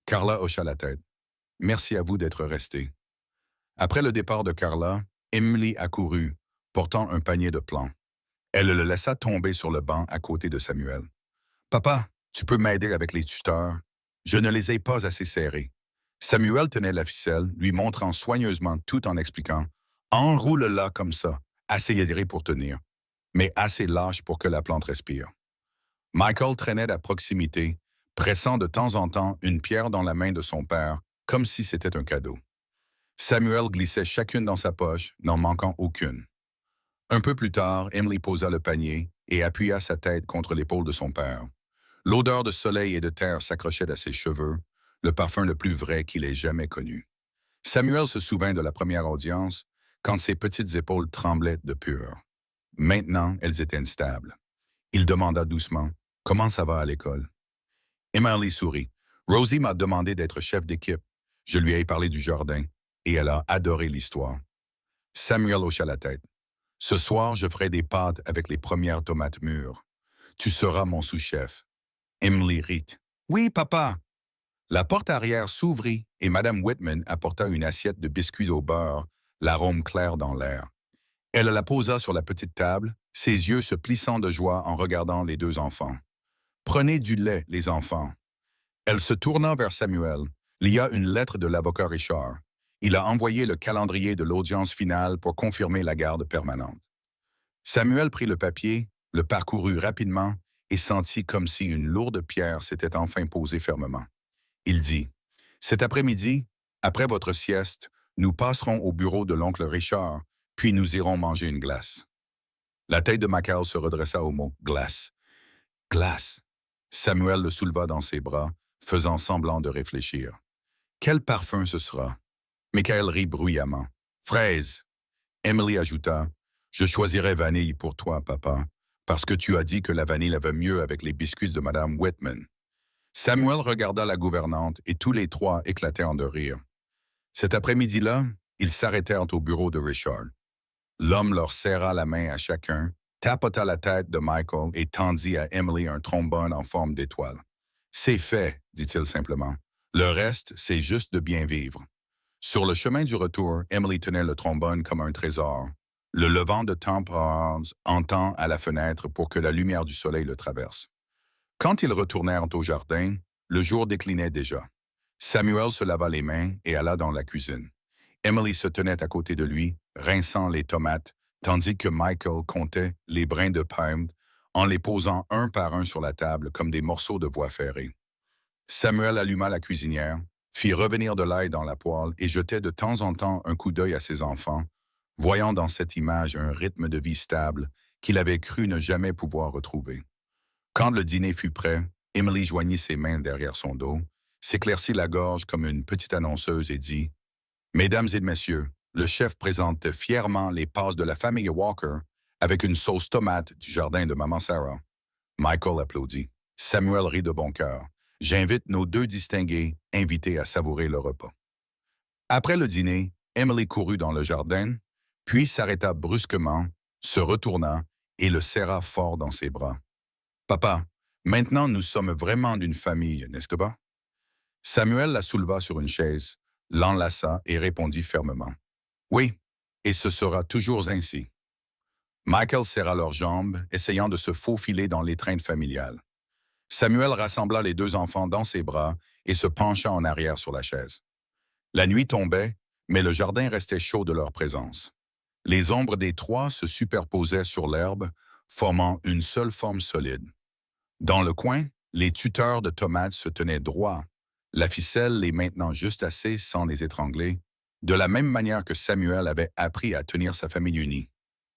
Carla hocha la tête. « Merci à vous d'être restés. » Après le départ de Carla, Emily accourut, portant un panier de plants. Elle le laissa tomber sur le banc à côté de Samuel. « Papa, tu peux m'aider avec les tuteurs? Je ne les ai pas assez serrés. » Samuel tenait la ficelle, lui montrant soigneusement tout en expliquant « Enroule-la comme ça, assez étiré pour tenir, mais assez lâche pour que la plante respire. » Michael traînait à proximité, pressant de temps en temps une pierre dans la main de son père, comme si c'était un cadeau. Samuel glissait chacune dans sa poche, n'en manquant aucune. Un peu plus tard, Emily posa le panier et appuya sa tête contre l'épaule de son père. L'odeur de soleil et de terre s'accrochait à ses cheveux, le parfum le plus vrai qu'il ait jamais connu. Samuel se souvint de la première audience, quand ses petites épaules tremblaient de peur. Maintenant, elles étaient instables. Il demanda doucement « Comment ça va à l'école? » Emily sourit. « Rosie m'a demandé d'être chef d'équipe. Je lui ai parlé du jardin, et elle a adoré l'histoire. » Samuel hocha la tête. « Ce soir, je ferai des pâtes avec les premières tomates mûres. Tu seras mon sous-chef. » Emily rit. « Oui, papa! » La porte arrière s'ouvrit et Madame Whitman apporta une assiette de biscuits au beurre, l'arôme clair dans l'air. Elle la posa sur la petite table, ses yeux se plissant de joie en regardant les deux enfants. « Prenez du lait, les enfants. » Elle se tourna vers Samuel, lia une lettre de l'avocat Richard. Il a envoyé le calendrier de l'audience finale pour confirmer la garde permanente. Samuel prit le papier, le parcourut rapidement et sentit comme si une lourde pierre s'était enfin posée fermement. Il dit, « Cet après-midi, après votre sieste, nous passerons au bureau de l'oncle Richard, puis nous irons manger une glace. » La tête de Michael se redressa au mot « glace ». « Glace ». Samuel le souleva dans ses bras, faisant semblant de réfléchir. « Quel parfum ce sera? » Michael rit bruyamment. « Fraise. » Emily ajouta, « Je choisirai vanille pour toi, papa, parce que tu as dit que la vanille va mieux avec les biscuits de Madame Whitman. » Samuel regarda la gouvernante et tous les trois éclatèrent de rire. Cet après-midi-là, ils s'arrêtèrent au bureau de Richard. L'homme leur serra la main à chacun, tapota la tête de Michael et tendit à Emily un trombone en forme d'étoile. « C'est fait, » dit-il simplement. « Le reste, c'est juste de bien vivre. » Sur le chemin du retour, Emily tenait le trombone comme un trésor, le levant de temporals en temps à la fenêtre pour que la lumière du soleil le traverse. Quand ils retournèrent au jardin, le jour déclinait déjà. Samuel se lava les mains et alla dans la cuisine. Emily se tenait à côté de lui, rinçant les tomates, tandis que Michael comptait les brins de pomme en les posant un par un sur la table comme des morceaux de bois ferré. Samuel alluma la cuisinière, fit revenir de l'ail dans la poêle et jetait de temps en temps un coup d'œil à ses enfants, voyant dans cette image un rythme de vie stable qu'il avait cru ne jamais pouvoir retrouver. Quand le dîner fut prêt, Emily joignit ses mains derrière son dos, s'éclaircit la gorge comme une petite annonceuse et dit « Mesdames et messieurs, le chef présente fièrement les passes de la famille Walker avec une sauce tomate du jardin de Maman Sarah. » Michael applaudit. Samuel rit de bon cœur. « J'invite nos deux distingués invités à savourer le repas. » Après le dîner, Emily courut dans le jardin, puis s'arrêta brusquement, se retourna et le serra fort dans ses bras. « Papa, maintenant nous sommes vraiment d'une famille, n'est-ce pas? » Samuel la souleva sur une chaise, l'enlaça et répondit fermement. « Oui, et ce sera toujours ainsi. » Michael serra leurs jambes, essayant de se faufiler dans l'étreinte familiale. Samuel rassembla les deux enfants dans ses bras et se pencha en arrière sur la chaise. La nuit tombait, mais le jardin restait chaud de leur présence. Les ombres des trois se superposaient sur l'herbe, formant une seule forme solide. Dans le coin, les tuteurs de tomates se tenaient droits, la ficelle les maintenant juste assez sans les étrangler, de la même manière que Samuel avait appris à tenir sa famille unie.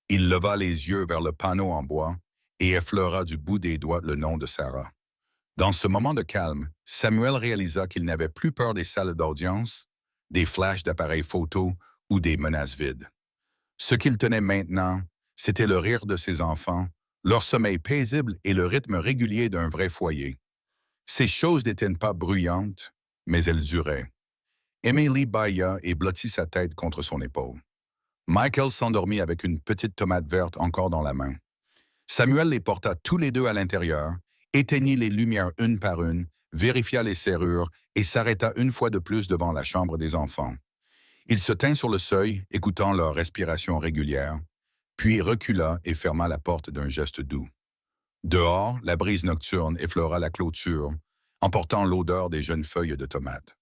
Il leva les yeux vers le panneau en bois et effleura du bout des doigts le nom de Sarah. Dans ce moment de calme, Samuel réalisa qu'il n'avait plus peur des salles d'audience, des flashs d'appareils photo ou des menaces vides. Ce qu'il tenait maintenant, c'était le rire de ses enfants, leur sommeil paisible et le rythme régulier d'un vrai foyer. Ces choses n'étaient pas bruyantes, mais elles duraient. Emily bâilla et blottit sa tête contre son épaule. Michael s'endormit avec une petite tomate verte encore dans la main. Samuel les porta tous les deux à l'intérieur, éteignit les lumières une par une, vérifia les serrures et s'arrêta une fois de plus devant la chambre des enfants. Il se tint sur le seuil, écoutant leur respiration régulière, puis recula et ferma la porte d'un geste doux. Dehors, la brise nocturne effleura la clôture, emportant l'odeur des jeunes feuilles de tomates.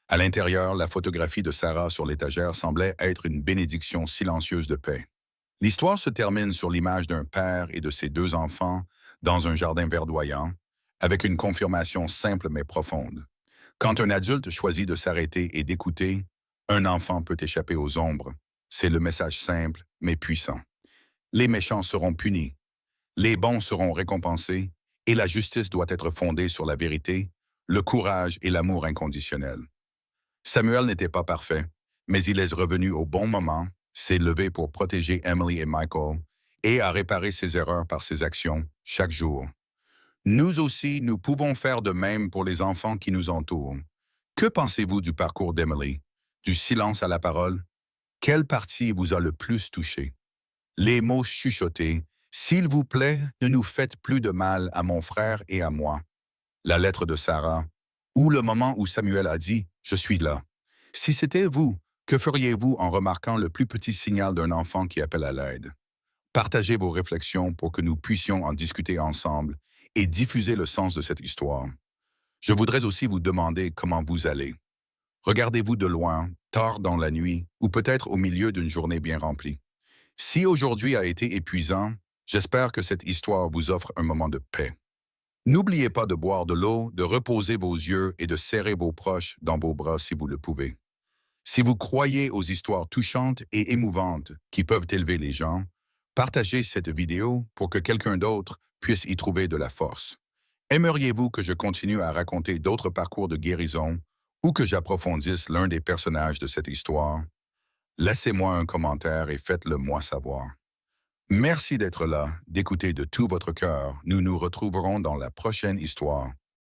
À l'intérieur, la photographie de Sarah sur l'étagère semblait être une bénédiction silencieuse de paix. L'histoire se termine sur l'image d'un père et de ses deux enfants dans un jardin verdoyant, avec une confirmation simple mais profonde. Quand un adulte choisit de s'arrêter et d'écouter, un enfant peut échapper aux ombres. C'est le message simple mais puissant. Les méchants seront punis, les bons seront récompensés, et la justice doit être fondée sur la vérité, le courage et l'amour inconditionnel. Samuel n'était pas parfait, mais il est revenu au bon moment, s'est levé pour protéger Emily et Michael, et a réparé ses erreurs par ses actions chaque jour. Nous aussi, nous pouvons faire de même pour les enfants qui nous entourent. Que pensez-vous du parcours d'Emily? Du silence à la parole? Quelle partie vous a le plus touché? Les mots chuchotés. S'il vous plaît, ne nous faites plus de mal à mon frère et à moi. La lettre de Sarah. Ou le moment où Samuel a dit « Je suis là ». Si c'était vous, que feriez-vous en remarquant le plus petit signal d'un enfant qui appelle à l'aide? Partagez vos réflexions pour que nous puissions en discuter ensemble et diffuser le sens de cette histoire. Je voudrais aussi vous demander comment vous allez. Regardez-vous de loin, tard dans la nuit, ou peut-être au milieu d'une journée bien remplie. Si aujourd'hui a été épuisant, j'espère que cette histoire vous offre un moment de paix. N'oubliez pas de boire de l'eau, de reposer vos yeux et de serrer vos proches dans vos bras si vous le pouvez. Si vous croyez aux histoires touchantes et émouvantes qui peuvent élever les gens, partagez cette vidéo pour que quelqu'un d'autre puisse y trouver de la force. Aimeriez-vous que je continue à raconter d'autres parcours de guérison ou que j'approfondisse l'un des personnages de cette histoire? Laissez-moi un commentaire et faites-le moi savoir. Merci d'être là, d'écouter de tout votre cœur. Nous nous retrouverons dans la prochaine histoire.